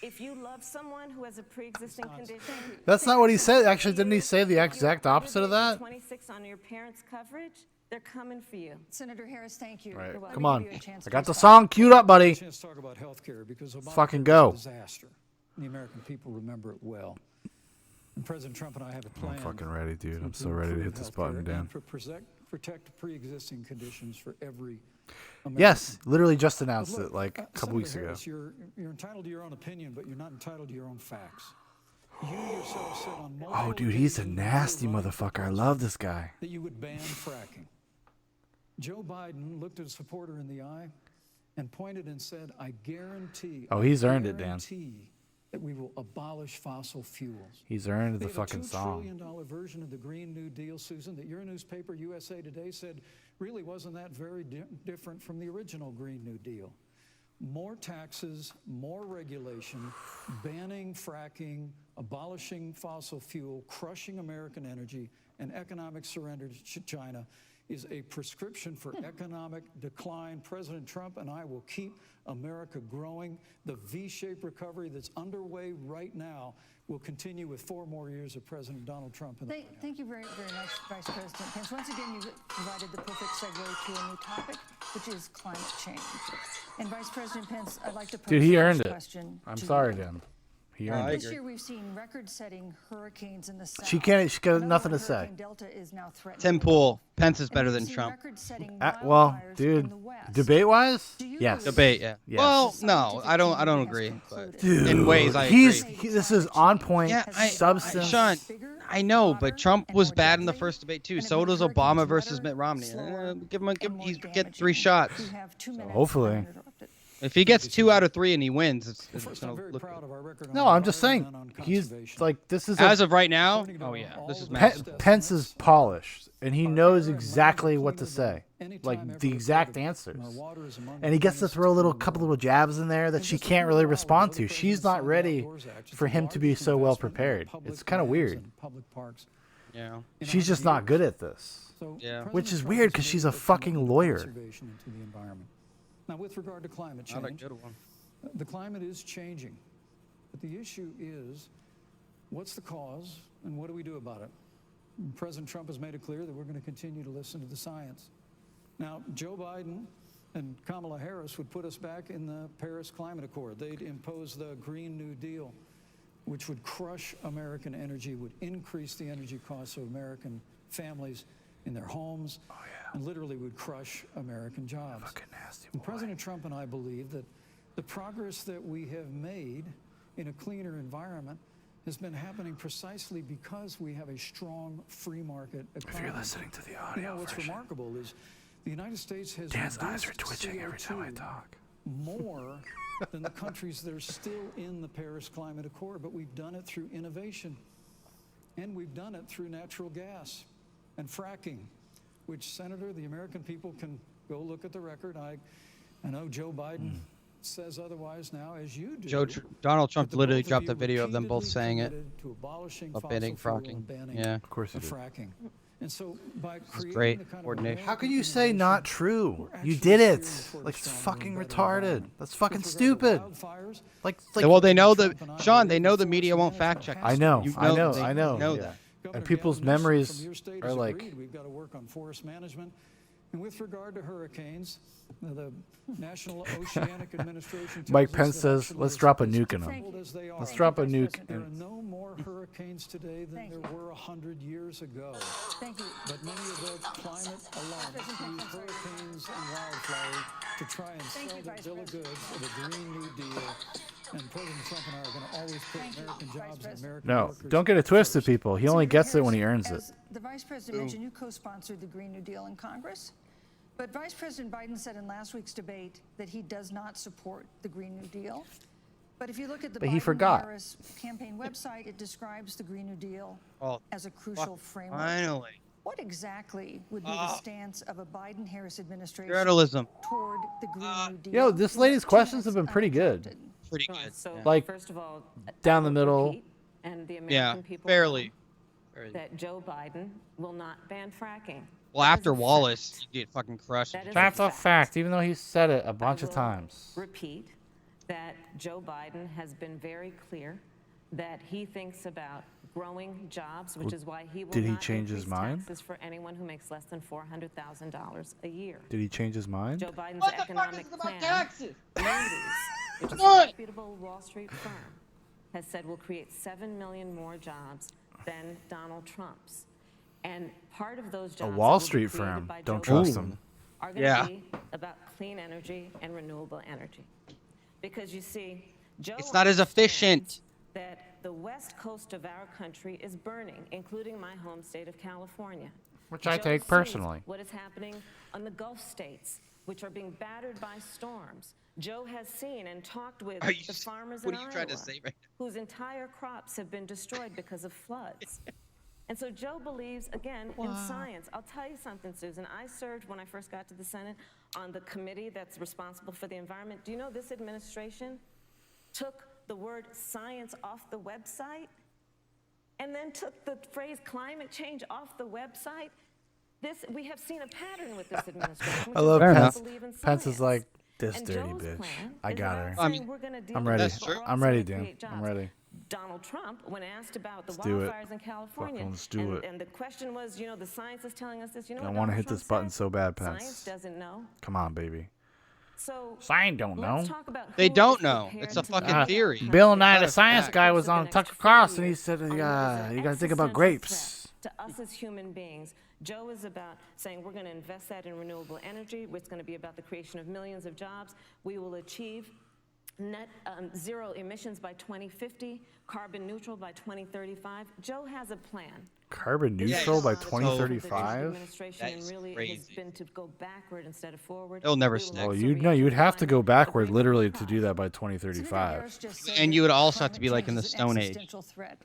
If you love someone who has a pre-existing condition, that's not what he said. Actually, didn't he say the exact opposite of that? 26 on your parents' coverage, they're coming for you. Senator Harris, thank you. Right. Let me Come give on. you a chance I to got the respond. song queued up, buddy. Chance to talk about health care because Obamacare fucking was go. a disaster. The American people remember it well. And President Trump and I have a plan. I'm fucking ready, dude. I'm so to ready to improve hit this healthcare button, and Dan. protect pre-existing conditions for every American. Yes, literally just But announced look, it like a couple Senator weeks ago. Harris, you're entitled to your own opinion, but you're not entitled to your own facts. You yourself said on multiple Oh, dude, he's a occasions nasty when you were running for motherfucker. I president love this guy. that you would ban fracking. Joe Biden looked at a supporter in the eye and pointed and said, I guarantee. Oh, he's earned it, Dan. guarantee that we will abolish fossil fuels. He's earned They the have fucking a $2 song. trillion version of the Green New Deal, Susan, that your newspaper, USA Today, said really wasn't that very different from the original Green New Deal. More taxes, more regulation, banning fracking, abolishing fossil fuel, crushing American energy, and economic surrender to China is a prescription for economic decline. President Trump and I will keep America growing. The V-shaped recovery that's underway right now will continue with 4 more years of President Donald Trump in the White House. Thank you very, very much, Vice President Pence. Once again, you provided the perfect segue to a new topic, which is climate change. And Vice President Pence, I'd like to pose Dude, he the earned first it. question I'm to sorry, you. Dan. He I earned it. This agree. year, we've seen record-setting hurricanes in the south. She can't. She got Another nothing to one, say. Hurricane Delta is now threatening Tim the Pool. Gulf. Pence is And better we've than seen Trump. record-setting Well, wildfires in dude, the West. debate-wise, Do you yes. believe Debate, yeah. Yes. Well, the no, scientific I don't community has agree. But concluded? Dude, in ways, I he's agree. this is on point. Yeah, substance. Sean, I know, hotter, but Trump and was more bad in the deadly, first debate too. and it So makes does hurricanes Obama versus wetter, Mitt Romney. slower, Give him, and more he's get damaging. 3 shots. You have 2 minutes hopefully. uninterrupted. If he gets 2 out of 3 and he wins, it's First, gonna I'm very look proud of our record No, on I'm just saying. environment and on He's conservation. like this is as a, of right now. According to Oh yeah, all this is the massive. Pence is polished, and he Our knows air and land exactly are what to cleaner say, than any like time ever the exact recorded, answers. and our water is among And he the gets to cleanest throw a little in the couple world. little jabs in there that And she just a can't few really hours respond ago, to. the She's president not signed the ready Outdoors Act. It's for the him to be largest so well investment in prepared. public It's kind of lands weird. and public parks Yeah. in She's 100 just not years. good at this. So Yeah. Which President is Trump weird has 'cause made she's a a fucking commitment to lawyer. conservation and to the environment. Now, with regard to climate Not a change, good one. the climate is changing, but the issue is, what's the cause and what do we do about it? And President Trump has made it clear that we're going to continue to listen to the science. Now, Joe Biden and Kamala Harris would put us back in the Paris Climate Accord. They'd impose the Green New Deal, which would crush American energy, would increase the energy costs of American families in their homes. and literally would crush American jobs. Fucking nasty And boy. President Trump and I believe that the progress that we have made in a cleaner environment has been happening precisely because we have a strong free market economy. If you're listening to the You audio know, what's version, remarkable is the United States has Dan's eyes are reduced twitching every time I CO2 talk. more than the countries that are still in the Paris Climate Accord, but we've done it through innovation, and we've done it through natural gas and fracking, which, Senator, the American people can go look at the record. I know Joe Biden says otherwise now, as you do. Donald but Trump the literally both of dropped you a video of them both repeatedly saying it. committed to abolishing About fossil banning fuel fracking. and banning Yeah. Of course the you did. fracking. And so by creating great the kind of coordination. How can American you say innovation, not true? we're You actually did it. steering toward a Like, it's stronger fucking and better retarded. environment. That's fucking With regard to stupid. wildfires, Like, Well, they know Trump that, and I Sean. They believe know the forest media won't fact management check. has I to know, be You I know, they I know. know yeah. that. Governor And people's Gavin Newsom memories from your state are has like, agreed we've got to work on forest management. And with regard to hurricanes, the National Oceanic Administration tells Mike us Pence that says, actually let's as- drop a as nuke in 'em. troubled as they Let's are, drop a Vice nuke. President. there are And no more hurricanes today than Thank there you. were 100 years ago. Thank you. But many of the climate alone use hurricanes and wildfires to try and Thank sell you, their Vice bill of President. goods of a Green New Deal. And President Trump and I are going to always put Thank you, American Vice jobs and President. American no, workers don't get it twisted, first. people. He only Senator gets it when he Harris, earns it. as the Vice President mentioned, you co-sponsored the Green New Deal in Congress. But Vice President Biden said in last week's debate that he does not support the Green New Deal. But if you look at the But he forgot. Biden-Harris campaign website, it describes the Green New Deal Oh, as a crucial framework. Finally. What exactly would be the stance of a Biden-Harris administration Journalism. toward the Green New Deal? You know, this You lady's have 2 questions have minutes been pretty good. uninterrupted. Pretty Sure. good. So, yeah. Like, first of all, down I the will middle. repeat, and the Yeah, American people fairly. know that Joe Biden will not ban fracking. Well, That is after a Wallace, fact. you get fucking crushed. That is That's a fact, even though he said it a bunch I of will times. Repeat that Joe Biden has been very clear that he thinks about growing jobs, which is why he will did he not change his increase mind? taxes for anyone who makes less than $400,000 a year. Did he change his mind? Joe Biden's economic plan, Moody's, which is a Good. reputable Wall Street firm, has said will create 7 million more jobs than Donald Trump's. And part of those jobs that Wall will be Street created firm. by Don't Joe trust Biden them. are going to Yeah. be about clean energy and renewable energy. Because you see, Joe It's not as efficient. understands that the west coast of our country is burning, including my home state of California. Which I Joe take sees personally. what is happening on the Gulf states, which are being battered by storms. Joe has seen and talked with Are you the s- farmers what in are you Iowa, trying to say right whose entire crops have been destroyed because of floods. And so Joe believes, again, in science. I'll tell you something, Susan. I served, when I first got to the Senate, on the committee that's responsible for the environment. Do you know this administration took the word science off the website and then took the phrase climate change off the website? We have seen a pattern with this administration. I which love is they don't Pence. believe in Pence is science. like, this And dirty Joe's bitch. plan I is got about her. saying we're gonna deal I'm with ready. this, but we're That's also I'm ready, gonna Dan. create I'm jobs. ready. Donald Trump, when asked about the do it. wildfires in California, Fucking let's do it. and the question was, you know, the science is telling us this. You know, I what wanna Donald hit Trump this button said? so bad, Science Pence. doesn't know. Come on, baby. So Science don't know. let's talk about They who don't is know. prepared It's a to fucking lead our theory. country. Bill Nye, Not the a science fact. guy, Course was of the on next Tucker 40 Carlson, and he years said, are you gotta think about existential grapes. threat to us as human beings. Joe is about saying we're going to invest that in renewable energy. It's going to be about the creation of millions of jobs. We will achieve net zero emissions by 2050, carbon neutral by 2035. Joe has a plan. Carbon Yeah, neutral by it's so- 2035? Administration That and is really has crazy. been to go backward instead of forward. It'll never We will stick. Well, also you'd reach you'd have to go climate backward agreement literally with to us. do that by Senator 2035. Harris just said And that you would also have climate to be like in change the is an Stone Age. existential threat.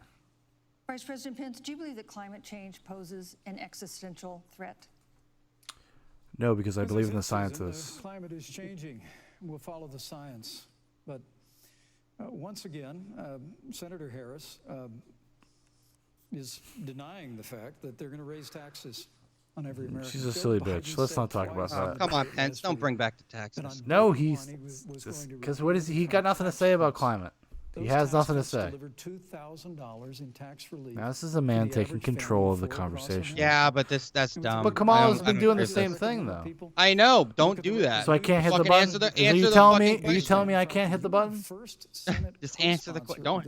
Vice President Pence, do you believe that climate change poses an existential threat? No, because I As believe in the said, Susan, scientists. The climate is changing. We'll follow the science. But once again, Senator Harris is denying the fact that they're going to raise taxes on every American. She's a Joe silly Biden bitch. Let's said not talk about twice that. on Come on, the Pence. Don't bring back the that on taxes. No, day he's one he was going to because repeal what is he got nothing to tax say about cuts. climate. He Those has tax nothing to cuts say. Delivered $2,000 in tax relief. Now this is a man the taking average control family of the of four across conversation. America. Yeah, but that's It was dumb. But Kamala's I don't been doing the agree with same this. thing though. I know. Don't do that. So I can't hit the Fucking button. answer the- Are answer you the telling me? fucking Are you telling me I question. can't hit the button? Just answer the question. Don't.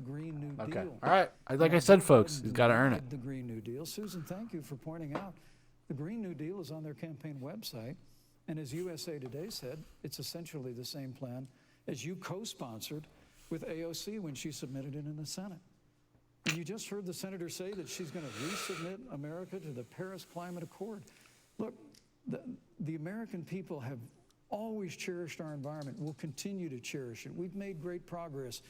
Okay. All right. Like I said, folks, he's got to earn it. The Green New Deal. Susan, thank you for pointing out The Green New Deal is on their campaign website, and as USA Today said, it's essentially the same plan as you co-sponsored with AOC when she submitted it in the Senate. And you just heard the senator say that she's going to resubmit America to the Paris Climate Accord. Look, the American people have always cherished our environment. We'll continue to cherish it. We've made great progress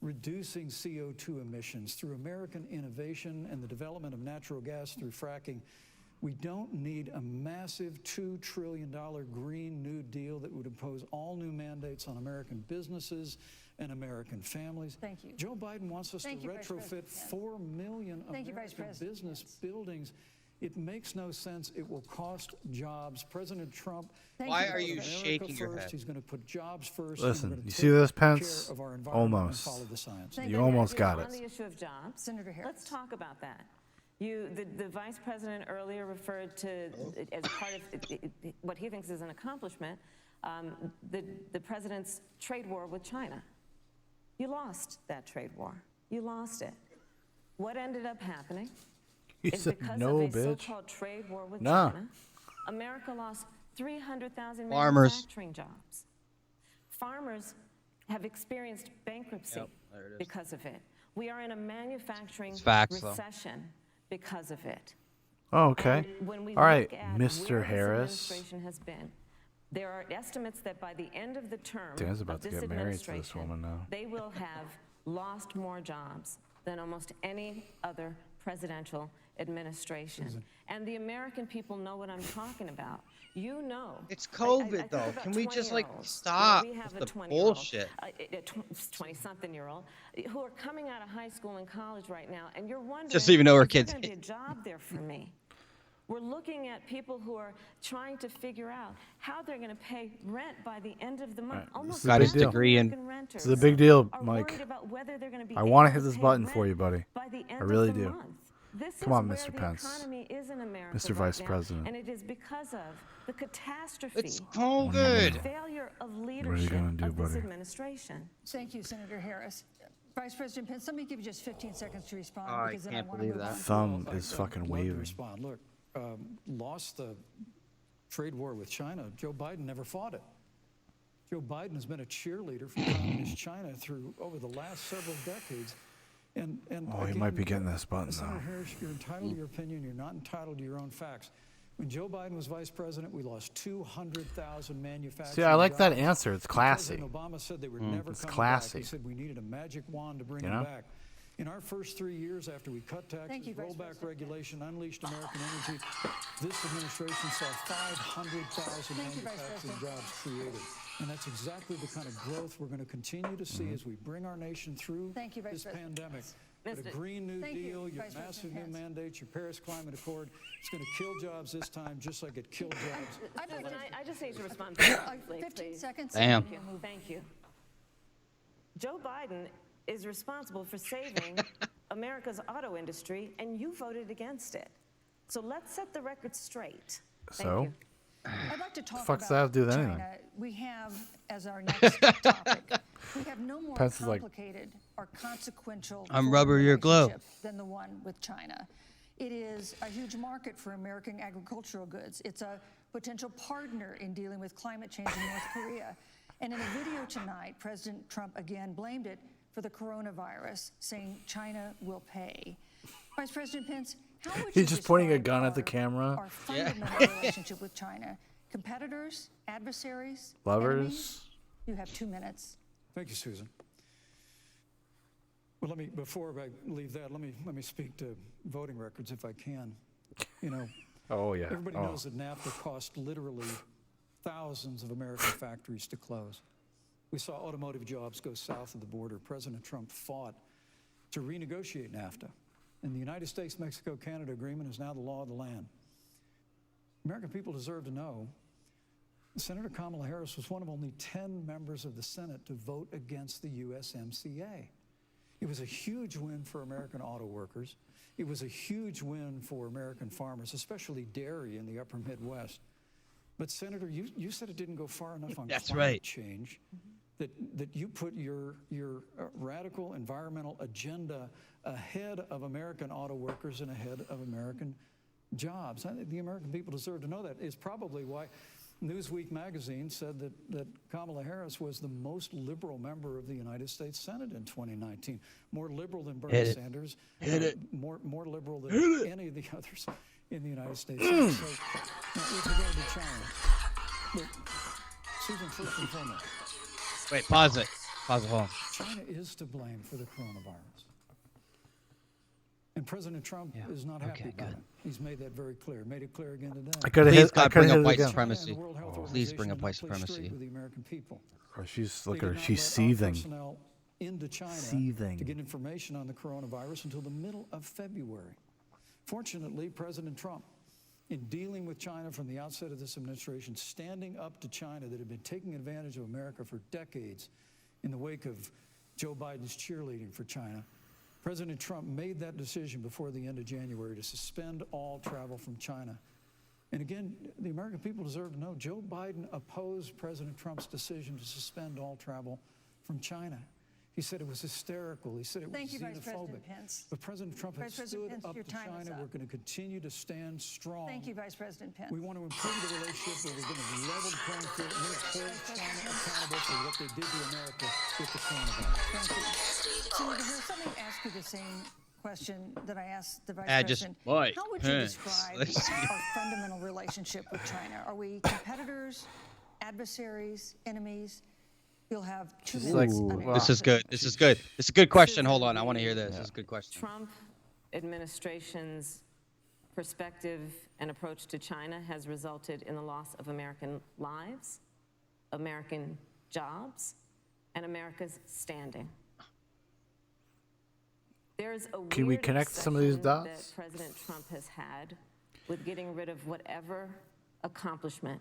reducing CO2 emissions through American innovation and the development of natural gas through fracking. We don't need a massive $2 trillion Green New Deal that would impose all new mandates on American businesses and American families. Thank you. Joe Biden wants us to retrofit 4 million American business buildings. It makes no sense. It will cost jobs. President Trump. Why are you shaking your head? He's going to put jobs first. Listen, you see this, Pence? Almost. You almost got it. On the issue of jobs, Senator Harris. let's talk about that. The vice president earlier referred to, as part of what he thinks is an accomplishment, the president's trade war with China. You lost that trade war. You lost it. What ended up happening is because of a so-called trade war with China, America lost 300,000 manufacturing jobs. Farmers have experienced bankruptcy because of it. We are in a manufacturing recession because of it. Oh, okay. All right, Mr. Where Harris. this administration has been, there are estimates that by the end of the term Dan's about of to this get married to this administration, woman now. they will have lost more jobs than almost any other presidential administration. And the American people know what I'm talking about. You know. It's COVID, though. Can we just, like, stop with the bullshit? 20-something-year-old who are coming out of high school and college right now, and you're wondering, Just even know her is there kids. gonna be a job there for me? We're looking at people who are trying to figure out how they're going to pay rent by the end of the month. Right. Almost Got his half of degree in- American renters This is a big deal, are Mike. worried about whether they're going to be I want to able hit this pay button rent for you, buddy. by the end I really of the do. month. This Come is on, where Mr. the Pence. economy is in America Mr. right Vice now, President. and it is because of the catastrophe, It's COVID. failure of What are you leadership gonna do, of this buddy? administration. Thank you, Senator Harris. Vice President Pence, let me give you just 15 seconds to respond. Oh, I because then can't want to believe move that. on. Thumb Well, is I'd fucking love to waving. respond. Look, lost the trade war with China. Joe Biden never fought it. Joe Biden has been a cheerleader for communist China through over the last several decades. And Oh, he might be getting this button, Senator though. Harris, you're entitled to your opinion. You're not entitled to your own facts. When Joe Biden was vice president, we lost 200,000 manufacturing See, I like that jobs. answer. It's classy. President Obama said they were never it's coming classy. back. He said we needed a magic wand to bring You them know? back. In our first 3 years after we cut taxes, you, Vice rolled back President. regulation, unleashed American energy, this administration saw 500,000 Thank you, Vice manufacturing President. jobs created. And that's exactly the kind of growth we're going to continue to see as we bring our nation through Thank you, Vice this President. pandemic. But a Mr. Green New Thank you, Deal, your Vice massive President new Pence. mandates, your Paris Climate Accord, it's going to kill jobs this time, just like it killed jobs. I'd like Susan, to- I just need to respond. 15 seconds. Damn. and we'll move on. Thank you. Joe Biden is responsible for saving America's auto industry, and you voted against it. So let's set the record straight. Thank So? you. I'd like to talk fuck does about that have to do with China. anything? We have, as our next topic, we have no more Pence is like- complicated or consequential I'm foreign rubber, you're glue. relationship than the one with China. It is a huge market for American agricultural goods. It's a potential partner in dealing with climate change in North Korea. And in a video tonight, President Trump again blamed it for the coronavirus, saying China will pay. Vice President Pence, how would you He's just pointing a describe gun at the camera. our fundamental relationship with China? Competitors, adversaries, Lovers. enemies? You have 2 minutes. Thank you, Susan. Well, before I leave that, let me speak to voting records if I can. You know, Oh, yeah. everybody Oh. knows that NAFTA cost literally thousands of American factories to close. We saw automotive jobs go south of the border. President Trump fought to renegotiate NAFTA. And the United States-Mexico-Canada agreement is now the law of the land. American people deserve to know Senator Kamala Harris was one of only 10 members of the Senate to vote against the USMCA. It was a huge win for American auto workers. It was a huge win for American farmers, especially dairy in the upper Midwest. But Senator, you said it didn't go far enough on That's climate right. change, that you put your radical environmental agenda ahead of American auto workers and ahead of American jobs. I think the American people deserve to know that. It's probably why Newsweek magazine said that Kamala Harris was the most liberal member of the United States Senate in 2019. More liberal than Bernie Sanders. More liberal than any of the others in the United States Senate. So, with regard to China, look, Susan, first and foremost, Wait, pause it. Hold on. China is to blame for the coronavirus. And President Trump is not happy about it. He's made that very clear. Made it clear again today. Please, God, bring up white China supremacy. and the World Health Please bring Organization up white did not play straight supremacy. with the American people. Oh, she's They look did at her. not She's let our seething. personnel into China Seething. to get information on the coronavirus until the middle of February. Fortunately, President Trump, in dealing with China from the outset of this administration, standing up to China that had been taking advantage of America for decades in the wake of Joe Biden's cheerleading for China, President Trump made that decision before the end of January to suspend all travel from China. And again, the American people deserve to know Joe Biden opposed President Trump's decision to suspend all travel from China. He said it was hysterical. He said it Thank was you, Vice xenophobic. President Pence. But President Trump has Vice President stood Pence, up your to time is China. up. We're going to continue to stand strong. Thank you, Vice President Pence. We want to improve the relationship, but we're going to level the playing field. We're going to hold China accountable for what they did to America with the coronavirus. Thank you. Senator Harris, let me ask you the same question that I asked the Vice Just President. white How would you pants. describe Let's see. our fundamental relationship with China? Are we competitors, adversaries, enemies? You'll have 2 She's minutes. like, uninterrupted. This is good. This is good. This is a good question. Hold on. I want to hear this. This is a good question. Trump administration's perspective and approach to China has resulted in the loss of American lives, American jobs, and America's standing. There's a Can we weird connect some of these obsession dots? that President Trump has had with getting rid of whatever accomplishment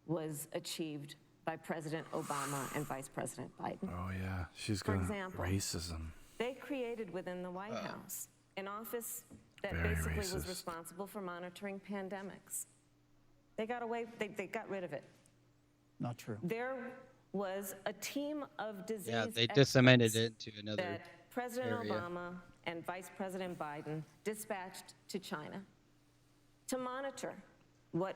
was achieved by President Obama and Vice President Biden. Oh yeah, she's For gonna example, racism. They created within the White House an office that Very basically was racist. responsible for monitoring pandemics. They got away, they got rid of it. Not true. There was a team of disease Yeah, they experts disseminated it to another that President area. Obama and Vice President Biden dispatched to China to monitor what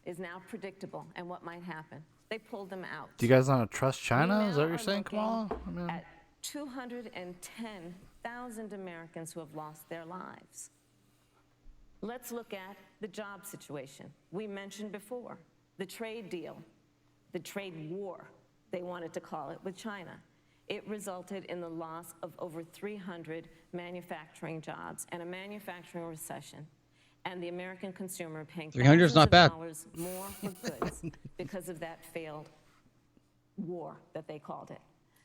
is now predictable and what might happen. They pulled them out. Do you guys not trust We China? Is that now what you're are saying, looking Kamala? I mean, at 210,000 Americans who have lost their lives. Let's look at the job situation. We mentioned before the trade deal, the trade war, they wanted to call it, with China. It resulted in the loss of over 300 manufacturing jobs and a manufacturing recession, and the American consumer paying 300 is not bad. thousands of dollars more for goods because of that failed war that they called it.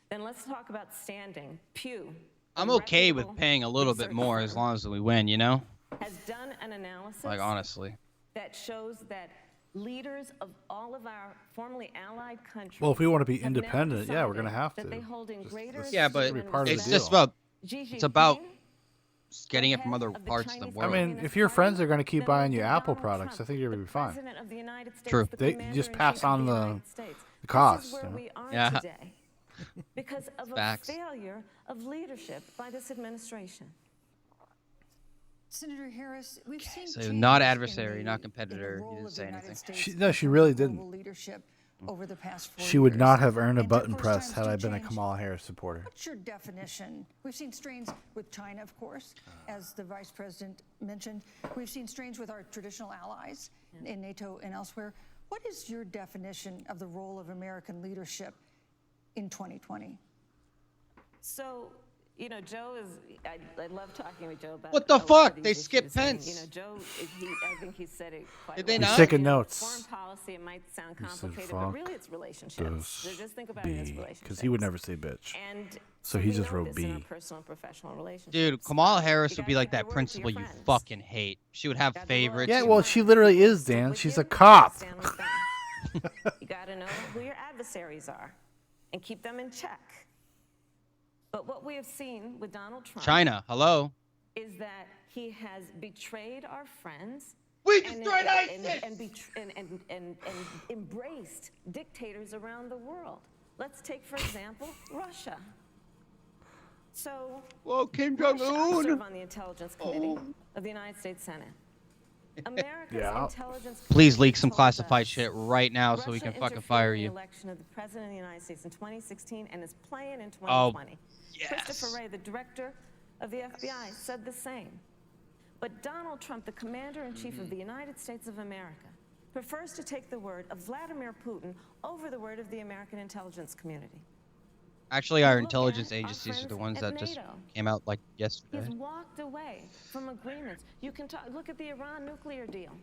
Then let's talk about standing. Pew. a I'm okay with reputable paying a little bit research more firm, as long as we win, you know? has done an analysis Like, honestly. that shows that leaders of all of our formerly allied countries. well, if we want to be have now independent, yeah, we're gonna decided have to. that they hold in greater Yeah, but esteem and part of the it's deal. just about Xi it's about Jinping, getting the it from head other of the parts of the Chinese I world. mean, Communist if your Party, friends are gonna keep then buying look you at Apple Donald products, Trump, I think you're gonna the be fine. President of the United States, True. the They Commander just in pass Chief of on the United States. cost, This is where you know? we are Yeah. today because of Facts. a failure of leadership by this administration. Senator Harris, we've seen so changes not in adversary, the- not in the competitor. He role didn't of the say United anything. States No, she in really global didn't. leadership over the past 4 She would years. not have earned a And button took press times had to I been a change. Kamala Harris supporter. What's your definition? We've seen strains with China, of course, as the Vice President mentioned. We've seen strains with our traditional allies in NATO and elsewhere. What is your definition of the role of American leadership in 2020? So, you know, Joe is, I love talking with Joe about What the a lot of fuck? these They issues. skipped And, Pence. You know, Joe, I think he said it quite Did they well. not? He's taking You know, notes. Foreign policy, it might sound He said, complicated, "Fuck but really it's relationships. So just think about it as relationships. Because he would never say bitch. And So he we just know wrote this in our B. personal and professional relationships. Dude, Kamala Harris You would be gotta like keep your that word to principal your you friends. fucking hate. She would have Gotta be loyal favorites. to Yeah, your well, friends. she literally is, Stick Dan. with She's you, a cop. stand with them. You gotta know who your adversaries are and keep them in check. But what we have seen with Donald Trump China, hello. is that he has betrayed our friends We and, destroyed and, ISIS! and embraced dictators around the world. Let's take, for example, Russia. So, Whoa, Kim Russia, I serve Jong-un. on the Intelligence Committee of the United States Senate. America's Yeah. intelligence Please community leak some told classified us shit right now so we Russia can fucking interfered fire in the you. election of the president of the United States in 2016 and is playing in Oh, 2020. yes. Christopher Wray, the director of the FBI, said the same. But Donald Trump, the commander-in-chief of the United States of America, prefers to take the word of Vladimir Putin over the word of the American intelligence community. Actually, our Look intelligence at our agencies are the friends ones at that just NATO. came out like yesterday. He's walked away from agreements. You can look at the Iran nuclear deal,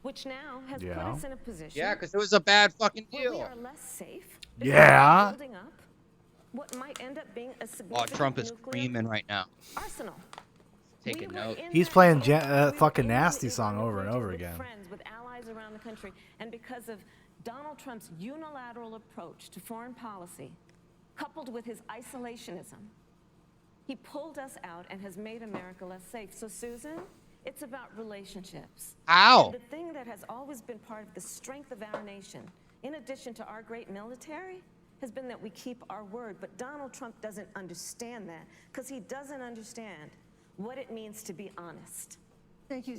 which now has put Yeah. us in a position Yeah, because it was a bad fucking where we deal. are less safe. because Yeah. we're building up what might end up being a Oh, significant Trump is nuclear screaming right now. arsenal. Taking We were note. in He's that playing deal. We were fucking in the Nasty Iran song over and nuclear over deal with again. Friends, with allies around the country, and because of Donald Trump's unilateral approach to foreign policy, coupled with his isolationism, he pulled us out and has made America less safe. So, Susan, it's about relationships. How? And the thing that has always been part of the strength of our nation, in addition to our great military, has been that we keep our word. But Donald Trump doesn't understand that because he doesn't understand what it means to be honest. Thank you,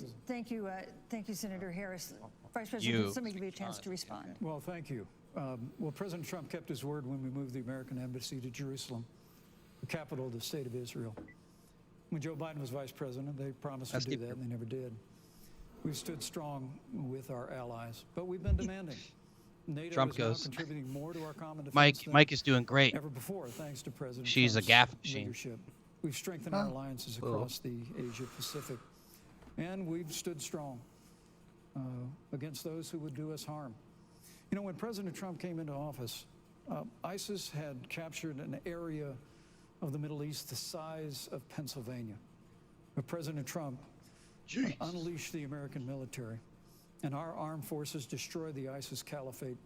Senator Harris. Vice President, You. let me give you a chance to respond. Well, thank you. Well, President Trump kept his word when we moved the American embassy to Jerusalem, the capital of the state of Israel. When Joe Biden was vice president, they promised to do that, and they never did. We've stood strong with our allies, but we've been demanding. NATO Trump is now goes. contributing more to our common defense than Mike is doing great. ever before, thanks to President She's a Trump's gaff machine. leadership. We've strengthened our alliances across the Asia Pacific, and we've stood strong against those who would do us harm. You know, when President Trump came into office, ISIS had captured an area of the Middle East the size of Pennsylvania. But President Trump unleashed the American military, and our armed forces destroyed the ISIS caliphate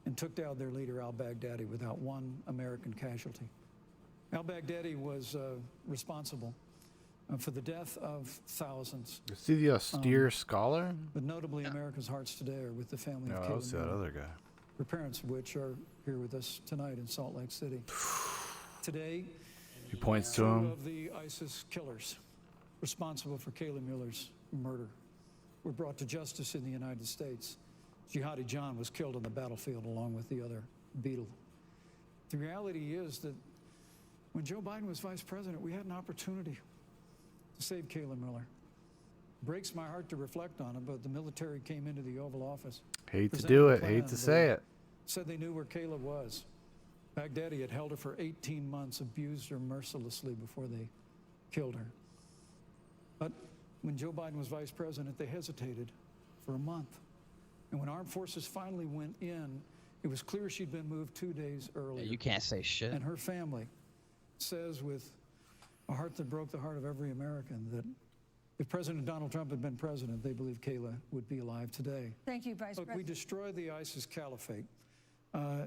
and took down their leader, al-Baghdadi, without one American casualty. Al-Baghdadi was responsible for the death of thousands, Is he the austere scholar? but notably America's hearts today are with the family No, of that was Caleb that Miller, other guy. her parents of which are here with us tonight in Salt Lake City. Today, He points to two him. of the ISIS killers responsible for Caleb Miller's murder were brought to justice in the United States. Jihadi John was killed on the battlefield along with the other beetle. The reality is that when Joe Biden was vice president, we had an opportunity to save Caleb Miller. Breaks my heart to reflect on it, but the military came into the Oval Office. Hate to presented do a it. Hate plan. to say it. Said they knew where Caleb was. Baghdadi had held her for 18 months, abused her mercilessly before they killed her. But when Joe Biden was vice president, they hesitated for a month. And when armed forces finally went in, it was clear she'd been moved 2 days earlier. You can't say shit. And her family says with a heart that broke the heart of every American that if President Donald Trump had been president, they believe Kayla would be alive today. Thank you, Vice Look, we President. destroyed the ISIS caliphate.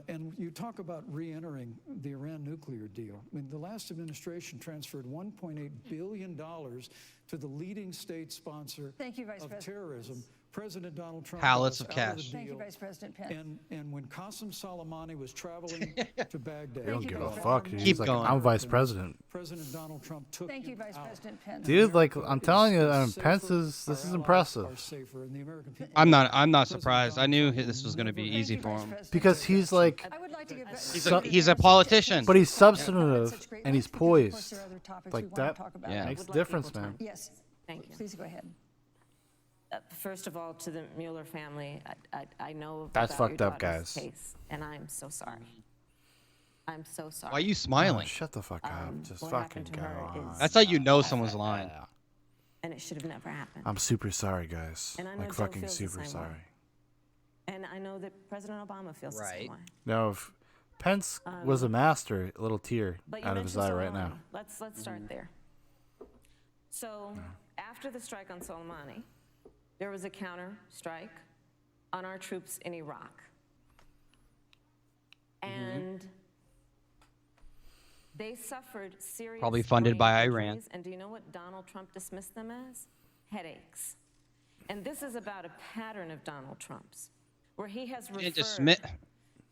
And you talk about re-entering the Iran nuclear deal. I mean, the last administration transferred $1.8 billion to the leading state sponsor Thank you, Vice of President. terrorism. President Donald Trump Pallets got us of out cash. the Thank you, deal. Vice President Pence. And when Qasem Soleimani was traveling to Baghdad, They don't you, give a Vice fuck. President. Dude. Keep He's like, going. I'm vice president. President Donald Trump took Thank you, him Vice out. President Pence. Dude, like, America I'm telling you, is Pence safer, is, this our is allies impressive. are safer, and the American people I'm not President surprised. I Donald knew Trump this was going to be will Thank easy you, for Vice him. President. Because he's like, I would like to give He's a politician. but he's Such substantive great and he's notes because, of course, poised. there are other topics we Like want that to talk about. Yeah. makes Would a like difference, equal man. time. Yes. Thank you. Please go ahead. First of all, to the Mueller family, I know That's about your fucked up, daughter's guys. case, and I'm so sorry. I'm so sorry. Why are you Oh, smiling? shut the fuck up. Just what fucking happened to go her on. is- That's how you know someone's lying. And it should have never happened. I'm super sorry, guys. And I know Like, Joe fucking feels the super same way. sorry. And I know that President Obama feels the Right. same way. No, if Pence was a master, a little tear But you out of his mentioned eye right now. Soleimani. Let's start there. So after the strike on Soleimani, there was a counter strike on our troops in Iraq. And they suffered serious Probably funded brain by Iran. injuries, and do you know what Donald Trump dismissed them as? Headaches. And this is about a pattern of Donald Trump's, where he has didn't referred dismiss-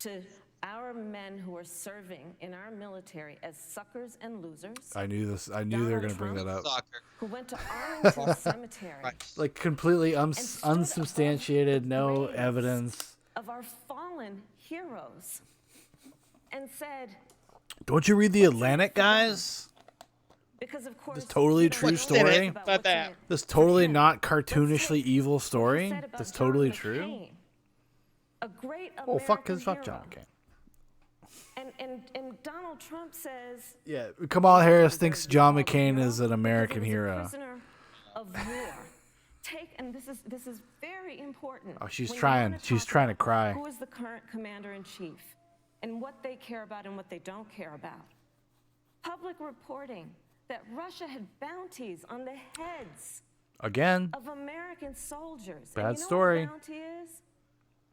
to our men who are serving in our military as suckers and losers. I knew this. I knew they were going to bring that up. Soccer. Who went to Arlington Cemetery Right. Completely and stood above unsubstantiated, the no graves evidence. of our fallen heroes and said, Don't you read the Atlantic, guys? because of course, totally you know, true we story. don't think About what's that. in it This for totally him. not Let's cartoonishly take evil what he story. said about That's John totally McCain, true. a great Oh, fuck, American cause fuck John hero. McCain. And Donald Trump says Yeah, Kamala Harris thinks deserves John to be called a McCain hero is an because American he was a hero. prisoner of war. And this is very important. Oh, she's when you trying. wanna She's talk trying to about cry. Who is the current commander in chief, and what they care about and what they don't care about? Public reporting that Russia had bounties on the heads Again, of American soldiers. Bad and you know story. What a bounty is?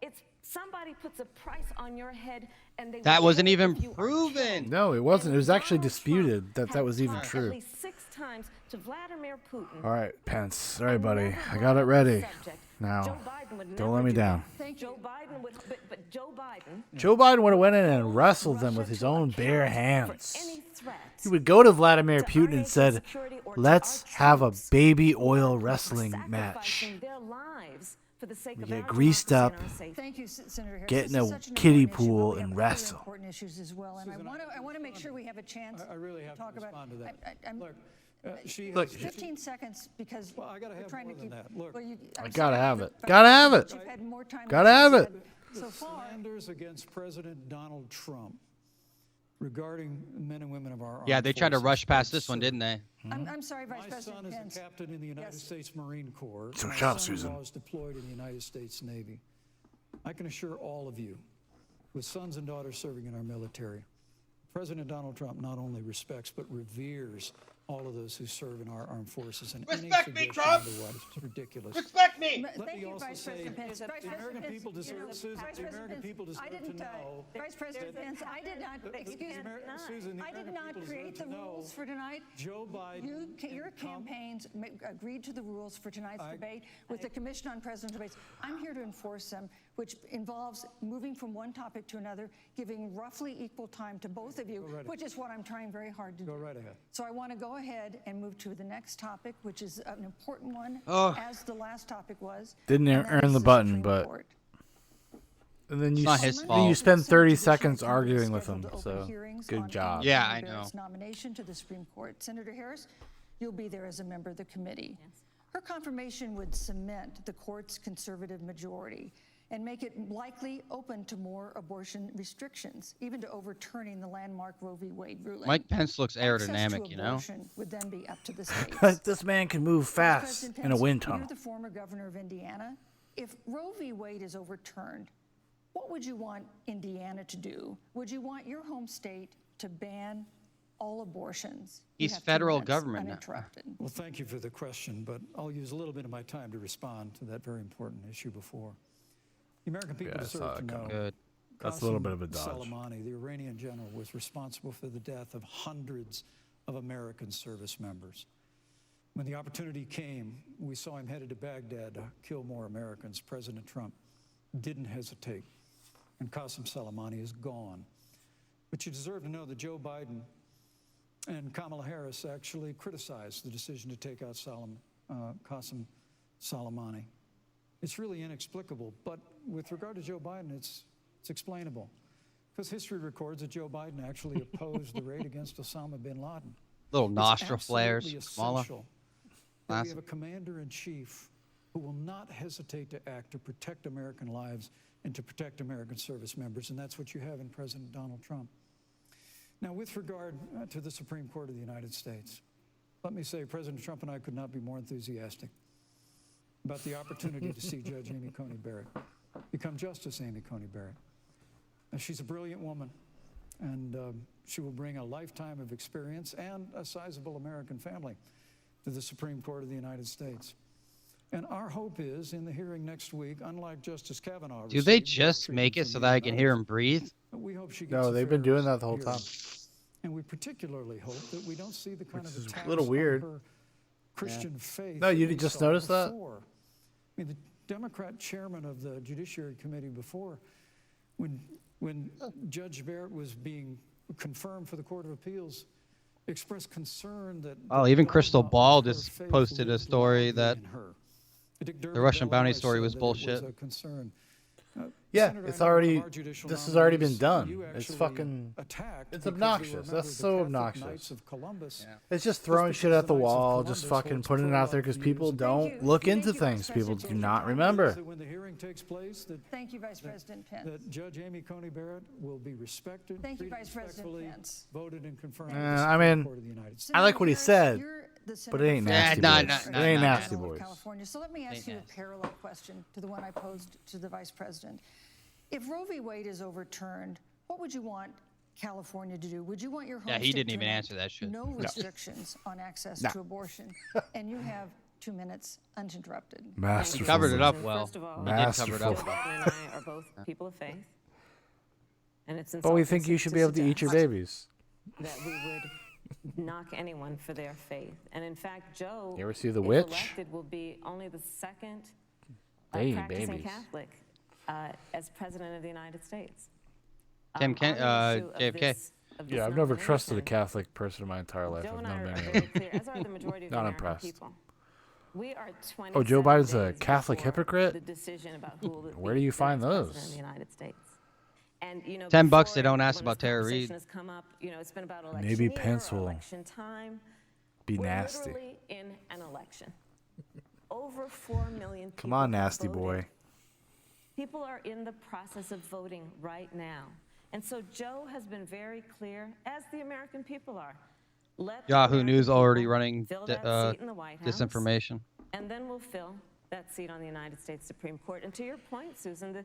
It's somebody puts a price on your head, and they That will wasn't kill even if you are proven. killed. no, it wasn't. It was actually Donald disputed Trump that had was even talked true. At least 6 times to Vladimir Putin. All right, Pence. All right, buddy. Never I brought got it up the ready. subject. Now, Joe Biden would don't never let me do down. that. Thank you. Joe Biden would, but Joe Biden Joe Biden would have went in and holds wrestled them Russia with his to own bare account for hands. any threat He would go to Vladimir to our Putin and nation's said, security or to "Let's our have a troops baby oil who are wrestling match. sacrificing their lives for the sake We of get our greased democracy up, and our safety." Thank you, Senator Harris. get in This is a such an kiddie important issue, pool but we and have wrestle. other important issues as well, and Susan, I want to make sure we have a chance I really have talk to about. respond to that. I'm- Look, she Look, has, 15 seconds because Well, I gotta we're have trying more to than keep. that. Look. well, I I'm gotta sorry, have but- it. but Gotta have it. You've had more time Gotta than have you it. said so far. slanders against President Donald Trump regarding men and women of our Yeah, armed they tried to forces rush past are this one, absurd. didn't they? I'm sorry, Vice My President son is Pence. a captain in the United Yes. States Marine Corps. So My shut up, son-in-law Susan. is deployed in the United States Navy. I can assure all of you, with sons and daughters serving in our military, President Donald Trump not only respects but reveres all of those who serve in our armed forces. And Respect any me, suggestion Trump! otherwise is ridiculous. Respect me. Let Thank me you, also Vice say President Pence. that Vice the President American Pence, people deserve, you know, Susan, Vice the President American Pence, people I deserve to didn't, know. Vice President Pence, I did not, excuse me, Susan, the I did American not people create the deserve to know rules for tonight. Joe Biden. Your and Kam- campaigns agreed to the rules for tonight's debate with the Commission on Presidential Debates. I'm here to enforce them, which involves moving from one topic to another, giving roughly equal time to both of you, Go right which is what I'm trying very hard to do. Go right ahead. So I want to go ahead and move to the next topic, which is an important one, Oh. as the last topic was. Didn't and that earn is the button, Supreme but- Court. And then you, It's not his then fault. you spend Senate 30 Judiciary seconds Committee arguing with scheduled him. to open So hearings good on job. Amy Yeah, I Coney Barrett's know. nomination to the Supreme Court. Senator Harris, you'll be there as a member of the committee. Her confirmation would cement the court's conservative majority and make it likely open to more abortion restrictions, even to overturning the landmark Roe v. Wade ruling. Mike Pence looks Access to aerodynamic, you know? abortion would then be up to the states. This man can move Vice fast President in a Pence, wind you're tunnel. the former governor of Indiana. If Roe v. Wade is overturned, what would you want Indiana to do? Would you want your home state to ban all abortions? You He's have 2 federal minutes, government now. uninterrupted. Well, thank you for the question, but I'll use a little bit of my time to respond to that very important issue before. The American people Yeah, I saw deserve to that know. coming. Good. That's a little bit Qasem of a dodge. Soleimani, the Iranian general, was responsible for the death of hundreds of American service members. When the opportunity came, we saw him headed to Baghdad to kill more Americans. President Trump didn't hesitate, and Qasem Soleimani is gone. But you deserve to know that Joe Biden and Kamala Harris actually criticized the decision to take out Qasem Soleimani. It's really inexplicable, but with regard to Joe Biden, it's explainable. Because history records that Joe Biden actually opposed the raid against Osama bin Laden. Little It's nostril flares, absolutely Kamala. essential that we Classic. have a commander-in-chief who will not hesitate to act to protect American lives and to protect American service members, and that's what you have in President Donald Trump. Now, with regard to the Supreme Court of the United States, let me say President Trump and I could not be more enthusiastic about the opportunity to see Judge Amy Coney Barrett become Justice Amy Coney Barrett. Now, she's a brilliant woman, and she will bring a lifetime of experience and a sizable American family to the Supreme Court of the United States. And our hope is, in the hearing next week, unlike Justice Kavanaugh, Do they received just treatment make it from so me that I and can hear others, him breathe? we hope she gets No, a they've been fair doing that the whole hearing. time. And we particularly hope that we don't see the kind Which of is a attacks little on weird. her Christian faith. No, that you we just saw noticed that? before. I mean, the Democrat chairman of the Judiciary Committee before, when when Judge Barrett was being confirmed for the Court of Appeals, expressed concern that Even Crystal dogma of Ball her just faith posted a lived story loudly that in her. Dick Durbin the Russian of bounty Illinois story was said that it was bullshit. a concern. Yeah, Senator, it's I know one of already. our judicial This has already been nominees, done. you It's actually fucking. attacked It's because they obnoxious. remembered That's the so Catholic obnoxious. Knights of Columbus. It's just Just throwing because shit at the the Knights of wall, just Columbus fucking holds putting it out there pro-life because people views. don't you. look Thank into you, things. Vice People President. do not That remember. when the hearing takes place, Thank you, Vice President Pence. that Judge Amy Coney Barrett will be respected, Thank you, treated Vice President respectfully, Pence. voted and confirmed. I by the Supreme mean, Court of the United States. I like what he Senator Harris, said, you're the but it ain't senator nasty from nah, boys. nah, It nah, ain't nah, nasty General boys. California. So let me ask Ain't you a nasty. parallel question to the one I posed to the Vice President. If Roe v. Wade is overturned, what would you want California to do? Would you want your home Yeah, he state didn't to even enact answer that shit. no restrictions on access No. to abortion? And you have 2 minutes uninterrupted. Masterful. Covered it up And well. First of all, He did cover it Joe up Masterful. well. Biden and I are both people of faith. And it's But we insulting think you should be able to eat your suggest babies. that we would knock anyone for their faith. And in fact, Joe, You ever see The if Witch? elected, will be only the second Baby practicing babies. Catholic as president of the United States. Tim On Ken- the issue of JFK. this Yeah, I've never trusted a nomination, Catholic person in my entire life. Joe I've and I known are many of very them. clear, as are the majority of the Not American impressed. people. We are Oh, Joe 27 Biden's a days Catholic before hypocrite? The decision about who will Where be do you the find next president those? of the United States. And, you know, $10 before, they don't ask when about this Tara conversation Reid. has come up, you know, it's been about election Maybe year, Pence will election time. Be We're nasty. literally in an election. Over 4 million people Come on, have nasty voted. boy. People are in the process of voting right now. And so Joe has been very clear, as the American people are. Let the Yahoo American News already people running fill that seat in the White House, disinformation. and then we'll fill that seat on the United States Supreme Court. And to your point, Susan, the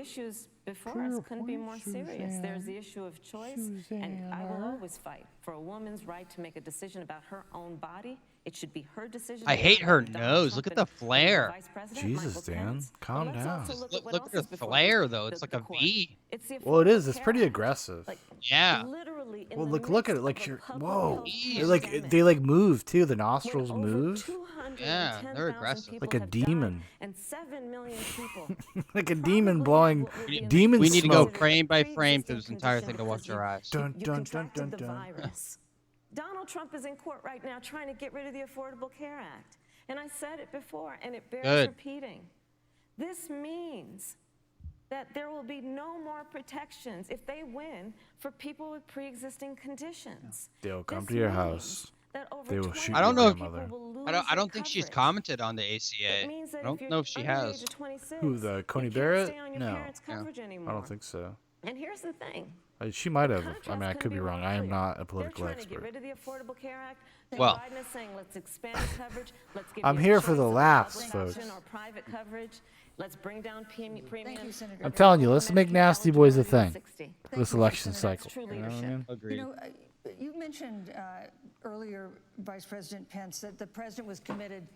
issues before us couldn't be more serious. There's the issue of choice, and I will always fight for a woman's right to make a decision about her own body. It should be her decision. I hate her not Donald nose. Trump Look at and the flare. Vice President Jesus, Michael Dan, Pence. But calm let's down. also Look what at else the is before flare, the- though. It's the like a court. V. It's the Well, it is. Affordable It's Care pretty Act. aggressive. Like, Yeah. literally in Well, the look at it. midst Like of a you're. public Whoa. health They're like pandemic, they like move too. The when nostrils over move. 210,000 Yeah, they're aggressive. people Like a have died, demon. and 7 million people Like a demon probably blowing will be in the demon We need to go smoke. frame by frame pre-existing through this entire thing to condition watch our because eyes. Dun, you dun, dun, contracted dun, the dun. virus. Donald Trump is in court right now trying to get rid of the Affordable Care Act. And I said it before, and it bears Good. repeating. This means that there will be no more protections if they win for people with pre-existing conditions. They'll come This to your means house. that over They will 20 shoot I don't your know if- grandmother. people will I lose don't their think she's coverage. commented on the It ACA. means that I don't you're know if she under the age has. of 26, Who, the you Coney can't Barrett? stay on your No. parents' coverage anymore. I don't think so. And here's the thing. She might have. I Contrast mean, I couldn't could be wrong. I am clear. not a political They're trying expert. to get rid of the Affordable Care Act. Well- Biden is saying, let's expand coverage. Let's give I'm you a here for the choice of laughs, public folks. option or private coverage. Let's bring down premiums. Thank you, Senator. I'm telling you, let's make nasty boys a thing. 60. This you, election Senator. cycle. True You know what I leadership. mean? Agreed. You know, you mentioned earlier, Vice President Pence, that the president was committed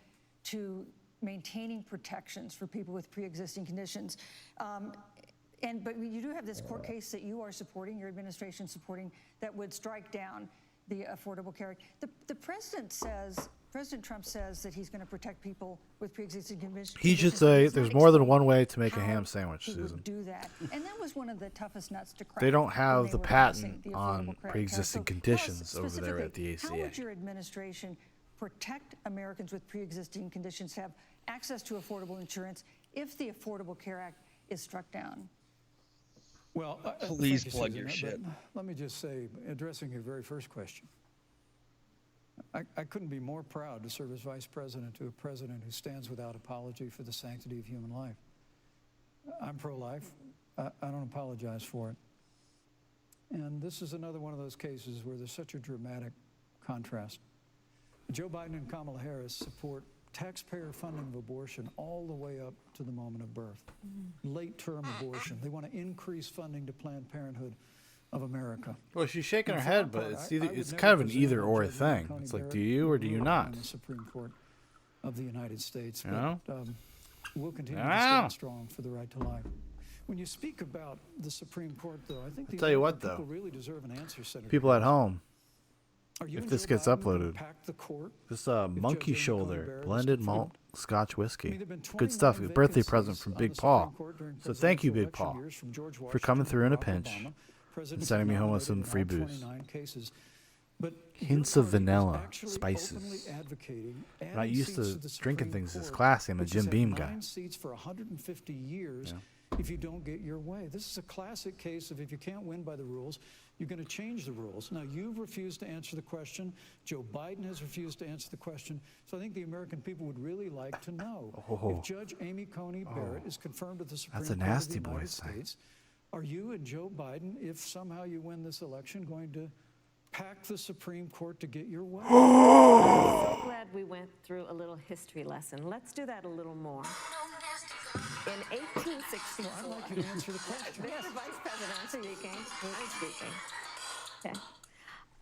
to maintaining protections for people with pre-existing conditions. But you do have this court case that you are supporting, your administration supporting, that would strike down the Affordable Care Act. The president says, President Trump says that he's going to protect people with pre-existing conditions. He should but say he's not there's more than one explaining way to make a how ham sandwich, he would Susan. do that. And that was one of the toughest nuts to crack. They don't when have they the were passing patent the on Affordable Care Act. pre-existing So tell us conditions over there at the specifically, How would ACA. your administration protect Americans with pre-existing conditions to have access to affordable insurance if the Affordable Care Act is struck down? Well, Please thank you, plug Susan, your but shit. Let me just say, addressing your very first question, I couldn't be more proud to serve as vice president to a president who stands without apology for the sanctity of human life. I'm pro-life. I don't apologize for it. And this is another one of those cases where there's such a dramatic contrast. Joe Biden and Kamala Harris support taxpayer funding of abortion all the way up to the moment of birth. Late-term abortion. They want to increase funding to Planned Parenthood of America. Well, she's shaking her And for head, my but part, it's I either would it's never kind of an presume either-or Judge thing. Coney It's like, Barrett do you or do you rule not? on the Supreme Court of the United States. You know? But, we'll continue to I know. stand strong for the right to life. When you speak about the Supreme Court, though, I think the tell you American what, though. people really deserve an answer, Senator. People at home, Are you if and this Joe gets Biden gonna uploaded. pack the court? This If Monkey Judge Amy Coney Shoulder Barrett is blended confirmed? malt Scotch whiskey. I mean, there've been Good stuff. 29 Birthday present vacancies from on Big the Supreme Paul. Court during So thank you, presidential Big election Paul, years from George for coming Washington through in a to Barack pinch Obama. and Presidents sending me have home with some nominated in free all booze. 29 cases. But Hints your of party is vanilla, actually spices. openly advocating Not adding used seats to the drinking Supreme things this Court, classy. I'm a which Jim has had Beam guy. 9 seats for 150 years if you don't get your way. This is a classic case of if you can't win by the rules, you're going to change the rules. Now, you've refused to answer the question. Joe Biden has refused to answer the question. So I think the American people would really like to know if Judge Amy Coney Barrett is confirmed to the Supreme That's a Court of the nasty United boys thing. States, are you and Joe Biden, if somehow you win this election, going to pack the Supreme Court to get your way? I'm so glad we went through a little history lesson. Let's do that a little more. In 1864, I'd like you to answer the question. the Vice President speaking. I'm speaking. Okay.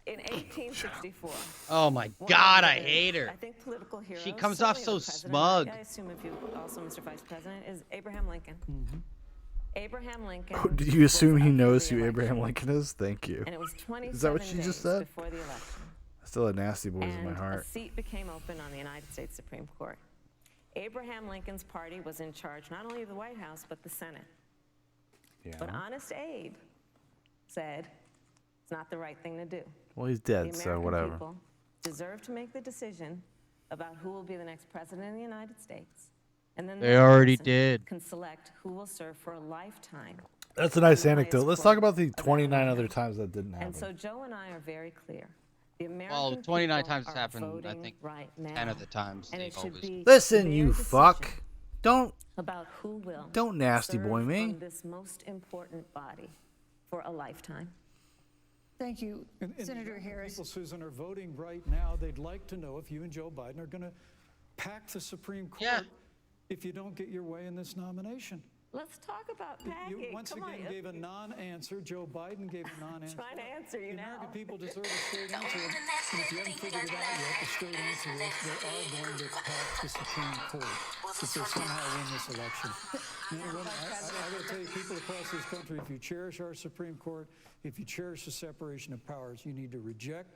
In 1864. Oh my one God, of I the, hate her. I think political heroes. She comes off certainly so the president, smug. I assume if you also, Mr. Vice President, is Abraham Lincoln. Abraham Lincoln. Did you assume was he up for knows who re-election, Abraham Lincoln is? Thank you. And it was 27 Is that what she days just said? before the election. Still a nasty boys in my And a heart. seat became open on the United States Supreme Court. Abraham Lincoln's party was in charge not only of the White House, but the Senate. But Yeah. Honest Abe said it's not the right thing to do. Well, he's The dead, so American whatever. people deserve to make the decision about who will be the next president of the United States. And then They that already person did. can select who will serve for a lifetime. That's a nice the highest anecdote. Let's court talk about the of that 29 land. other times that didn't happen. And so Joe and I are very clear. The American Well, 29 people times it's are happened, I voting think right now. 10 of the times And it they've should always. be Listen, their you decision fuck. Don't about who will nasty serve boy me. on this most important body for a lifetime. Thank you, And Senator the Harris. people, Susan, are voting right now. They'd like to know if you and Joe Biden are going to pack the Supreme Court Yeah. if you don't get your way in this nomination. Let's talk about You packing. once Come again on, gave a non-answer. Joe Biden gave a non-answer. trying to answer you The American now. people deserve a straight answer. And if you haven't figured it out yet, the straight answer is they are going to pack the Supreme Court if they somehow win this election. Men and women, I got to tell you, people across this country, if you cherish our Supreme Court, if you cherish the separation of powers, you need to reject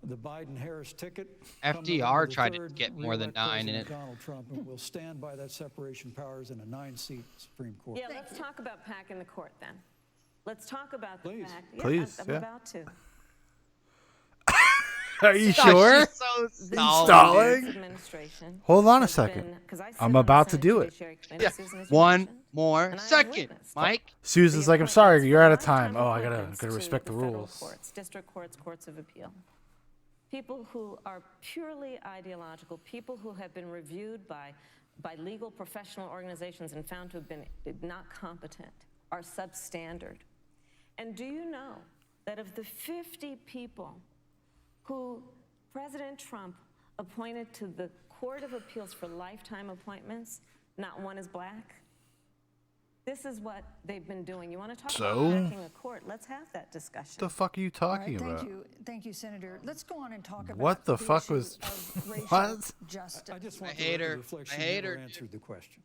the Biden-Harris ticket. Come FDR November tried to 3rd, get more than re-elect 9 in President it. Donald Trump, and we'll stand by that separation of powers in a 9-seat Supreme Court. Yeah, let's talk about packing the court then. Let's talk about the Please. fact. Please, I'm yeah. about to. Are you God, sure? she's so stalling, Stalling? dude. Administration Hold on a has second. been- 'cause I sit I'm on the about to Senate do it. Judiciary Committee, Yeah. Susan, as you One mentioned, more and I have second, witnessed Mike. Susan's the like, I'm sorry, appointments you're out of for time. lifetime Oh, I gotta appointments to respect the federal rules. Courts, district courts, courts of appeal. People who are purely ideological, people who have been reviewed by legal professional organizations and found to have been not competent, are substandard. And do you know that of the 50 people who President Trump appointed to the Court of Appeals for lifetime appointments, not one is black? This is what they've been doing. You want to talk So? about packing a court? Let's have that discussion. What the fuck are you All right, talking about? Thank you, Senator. Let's go on and talk about What the fuck issue was- of racial What? justice. I just want I the hate record her. reflect I she hate never her. answered the question.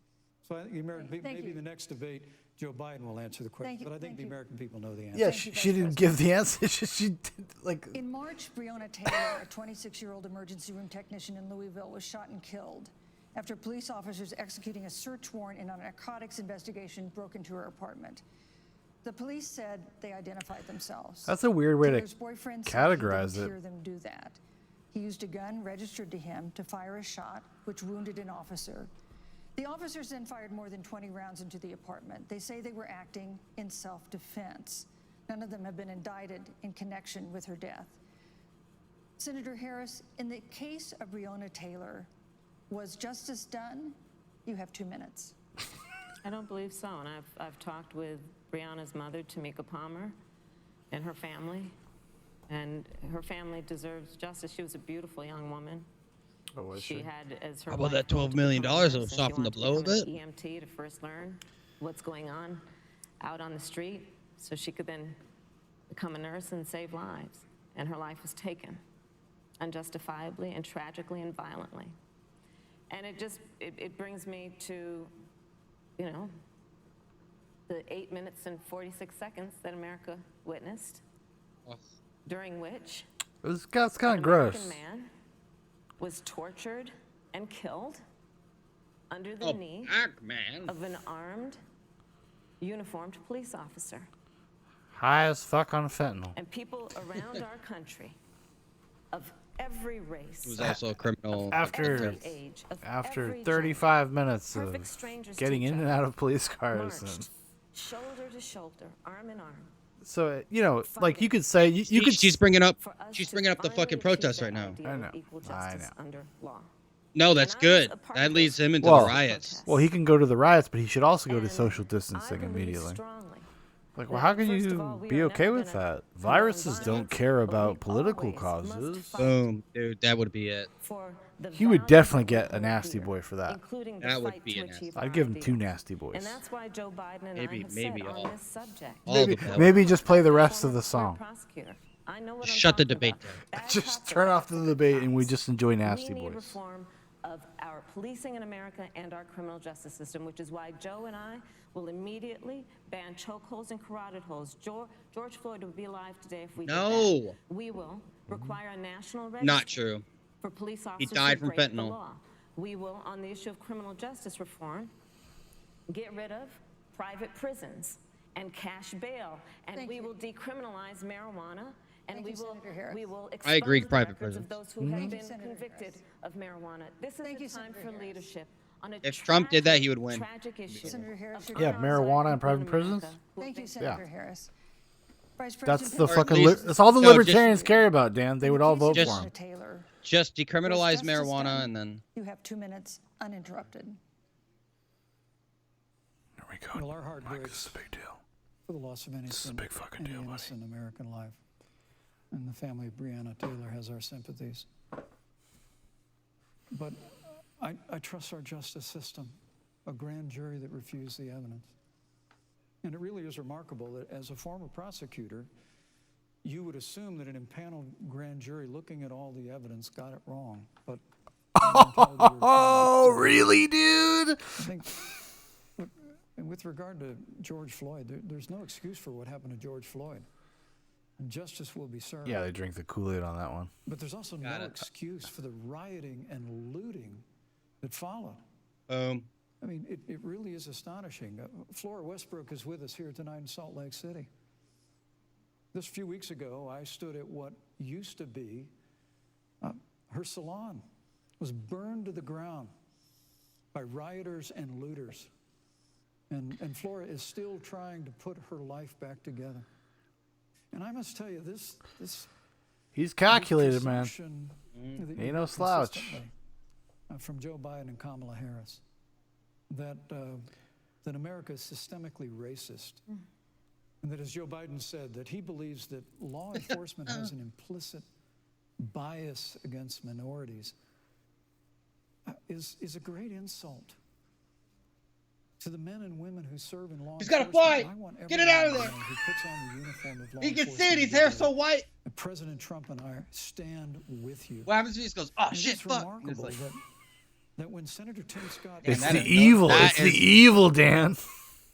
So I think the American people, Thank maybe you. the next debate, Joe Biden will answer the question. Thank you, But I think thank the you. American people know the answer. Yeah, Thank she, you, she Vice didn't give the answer. She did, like, In March, Breonna Taylor, a 26-year-old emergency room technician in Louisville, was shot and killed after police officers executing a search warrant in a narcotics investigation broke into her apartment. The police said they identified themselves. that's a weird way Taylor's to boyfriend said categorize he didn't it. hear them do that. He used a gun registered to him to fire a shot, which wounded an officer. The officers then fired more than 20 rounds into the apartment. They say they were acting in self-defense. None of them have been indicted in connection with her death. Senator Harris, in the case of Breonna Taylor, was justice done? You have 2 minutes. I don't believe so, and I've talked with Breonna's mother, Tamika Palmer, and her family deserves justice. She was a beautiful young woman. Oh, was She had as her How about life that goal $12 to million become a nurse, that'll and she soften the wanted to blow a become an bit? EMT to first learn what's going on out on the street, so she could then become a nurse and save lives. And her life was taken unjustifiably and tragically and violently. And it brings me to, you know, the 8 minutes and 46 seconds that America witnessed, during which It's kind of An gross. American man was tortured and killed under the Oh, knee man. of an armed, uniformed police officer. High as fuck on fentanyl. And people around our country of every race, Who's also a criminal. After every age, of every 35 minutes of perfect strangers to getting each in and other, out of police cars, and marched shoulder to shoulder, arm in arm. so like you could say you could. She's bringing up. for us She's to bringing up the finally fucking achieve protests that right now. ideal I of know. equal I justice know. under law. No, that's And I was good. a part That of leads those him into Well- the riots. protests. Well, he can go to the riots, but he should also go to And social I distancing believe immediately. strongly Like, well, that, how can first of you all, we be are okay never with gonna that? condone Viruses don't violence, care but we about political always must causes. fight Boom, dude. That would be it. for the He would values definitely that we get a hold nasty dear, boy for that. including the That would fight be to a achieve nasty our I'd give him 2 ideals. nasty boys. And that's why Joe Biden and Maybe- I have maybe said all. on this subject. All Maybe, the maybe just play the I'm a rest of former the song. prosecutor. I know what Shut the I'm talking debate about. down. Bad Just cops are turn bad off the for debate and we cops. just enjoy nasty We need boys. reform of our policing in America and our criminal justice system, which is why Joe and I will immediately ban chokeholds and carotid holds. George Floyd would be alive today if we did that. No. We will require a national registry Not true. for police officers died who from break the fentanyl. law. We will, on the issue of criminal justice reform, get rid of private prisons and cash bail, and Thank we you. will decriminalize marijuana, and Thank we you, will Senator Harris. we will I agree, expunge the private records prisons. of those who have you, been Senator convicted Harris. of marijuana. This is Thank the you, time Senator for Harris. leadership on a If Trump did that, he would tragic, win. Tragic issue. Senator Harris, of you're Yeah, correct. marijuana in people private in prisons? America who Thank you, think- Senator Harris. Vice That's President the Or at fucking. least- That's all the no, just- libertarians care about, Dan. They would all vote for Breonna him. Taylor, Just decriminalize justice marijuana done? and then. you have 2 minutes uninterrupted. There we go. Well, our heart Mike, breaks this is a big deal. for the loss of innocent, big fucking any deal, buddy. innocent American life. And the family of Breonna Taylor has our sympathies. But I trust our justice system, a grand jury that refused the evidence. And it really is remarkable that as a former prosecutor, you would assume that an impaneled grand jury looking at all the evidence got it wrong. But Oh, really, dude? I think, look, and with regard to George Floyd, there's no excuse for what happened to George Floyd. And justice will be served. Yeah, they drink the Kool-Aid on that one. But there's also Got no it. excuse for the rioting and looting that followed. Boom. I mean, it really is astonishing. Flora Westbrook is with us here tonight in Salt Lake City. Just a few weeks ago, I stood at what used to be her salon. Was burned to the ground by rioters and looters. And Flora is still trying to put her life back together. And I must tell you, this He's calculated, man. perception that you Ain't no hear slouch. consistently, from Joe Biden and Kamala Harris, that America is systemically racist. And that, as Joe Biden said, that he believes that law enforcement has an implicit bias against minorities is a great insult to the men and women who serve in law He's got a enforcement. fly. I want Get it out of everyone there. who puts on the uniform of law He can see enforcement it. His to hair's do so it. white. And President Trump and I stand with you. What happens if he just goes, oh And shit, it's fuck? remarkable It's like, that when Senator Tim Scott It's that the is- evil. that It's the is- evil, Dan.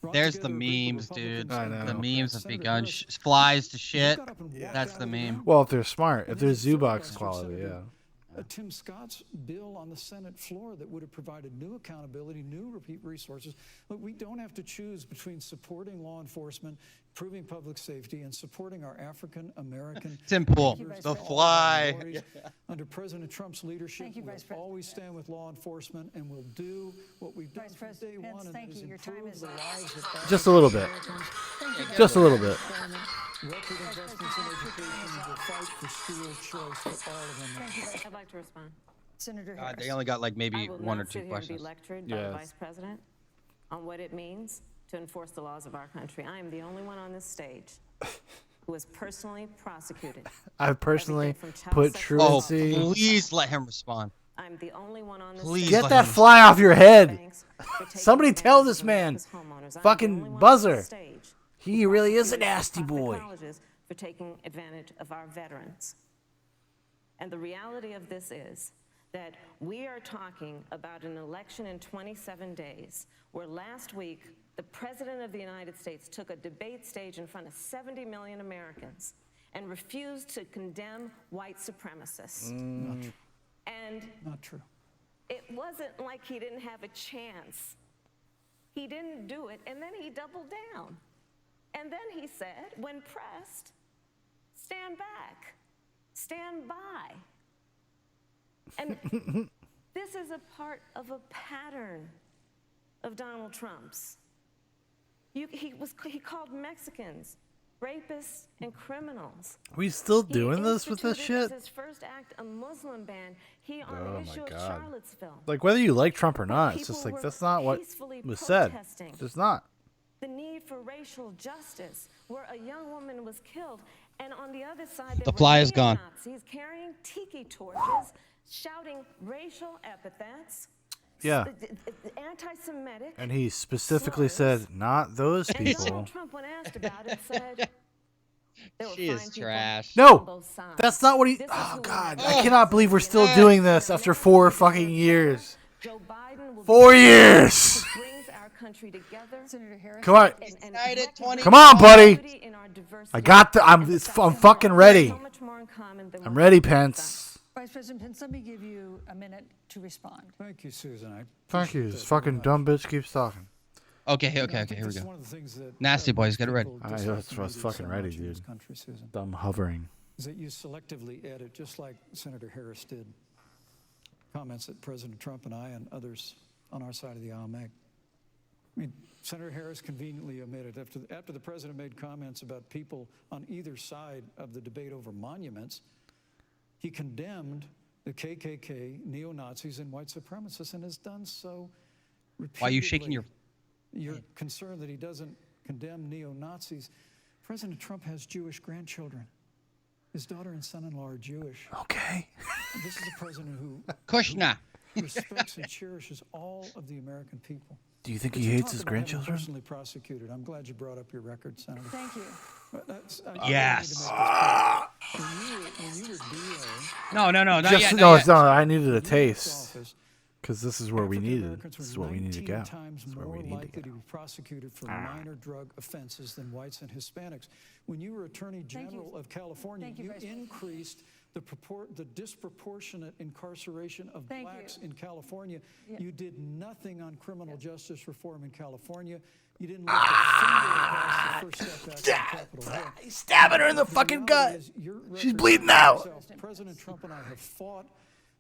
brought there's together the a group of memes, dude. Republicans I and know. The Democrats, memes have Senator begun. Harris, Flies to you shit. got up and walked That's out the of meme. room. Well, if they're smart, if And they're then the Zubok's filibuster quality, Senator, yeah. Tim Scott's bill on the Senate floor that would have provided new accountability, new repeat resources. Look, we don't have to choose between supporting law enforcement, improving public safety, and supporting our African American. Simple. neighbors The and all of our fly. minorities. Under President Trump's leadership, Thank you, we'll Vice President. always stand with law enforcement, and we'll do what we've done Vice from day President Pence, one, and thank that is you. Your time improve is the up. lives of Just a little bit. African-Americans. Just a little bit. Record investments in education, and the fight for school choice for all of them. I'd like to respond. Senator God, Harris. they only got like maybe I will one or not two sit here and questions. be lectured by the Yes. Vice President on what it means to enforce the laws of our country. I am the only one on this stage who was personally prosecuted. I've personally Everything from child put sexual Oh, assault truancy. to please let him respond. I'm the only one on this Please stage. let Get that him- fly off your head. Banks for taking Somebody tell advantage this of man. America's homeowners. I'm Fucking the only one on buzzer. this stage He really is a prosecuted nasty nonprofit boy. colleges for taking advantage of our veterans. And the reality of this is that we are talking about an election in 27 days, where last week the President of the United States took a debate stage in front of 70 million Americans and refused to condemn white supremacists. And Not true. it wasn't like he didn't have a chance. He didn't do it, and then he doubled down. And then he said, when pressed, stand back, stand by. And this is a part of a pattern of Donald Trump's. He called Mexicans rapists and criminals. We still doing this with this instituted shit? as his first act a Muslim ban. He on Oh the my issue of God. Charlottesville. Like, whether you like Trump or not, it's People just like, were that's not what peacefully was said. protesting. It's just not. The need for racial justice, where a young woman was killed, and on the other side, there The were fly is gone. neo-Nazis carrying tiki torches, shouting racial epithets. Yeah. Anti-Semitic. And he specifically slurs. said, not those And people. Donald Trump, when asked about it, said there were She is fine people trash. No, on both sides. that's not what he. This is Oh who God, we I are. cannot believe we're still doing this after 4 fucking years. Joe Biden will be 4 the years. who brings our country together. Senator Harris. Come on, and United 20. come on, buddy. unity in our diversity. I got the. I'm fucking ready. So much more in common than I'm what ready, we have Pence. Vice President Pence, let me give you a minute to respond. Thank you, Susan. I Thank you. appreciate This that fucking very dumb much. bitch keeps talking. Okay, You know, I okay, think here we this is go. one of the things that, Nasty boys, get ready. people All right, dislike that's the what's media fucking so ready, much in this dude. country, Susan, Dumb hovering. is that you selectively edit, just like Senator Harris did, comments that President Trump and I and others on our side of the aisle make. I mean, Senator Harris conveniently omitted, after the president made comments about people on either side of the debate over monuments, he condemned the KKK, neo-Nazis, and white supremacists, and has done so repeatedly. Why are you shaking your... You're concerned that he doesn't condemn neo-Nazis. President Trump has Jewish grandchildren. His daughter and son-in-law are Jewish. Okay. This is a president who Kushner. respects and cherishes all of the American people. Do you think But he you hates talk his about having grandchildren? personally prosecuted. I'm glad you brought up your record, Senator. Thank you. But I Yes. need to make this point. When you were DA, No, not Just yet. no, Not it's yet. not. I needed a in this taste office, because this is where we African needed. Americans This is were where we need to 19 go. times This is where more we need to likely to go. be prosecuted for minor drug offenses than whites and Hispanics. When you were Attorney General of California, Thank you, you Vice President. increased the disproportionate incarceration of Thank blacks you. in California. Yeah. You did nothing on criminal justice reform in California. You didn't lift a finger across the First Step Act on Capitol Hill. He's stabbing her in the The fucking reality gut. is your She's record bleeding speaks out. for itself. President Trump and I have fought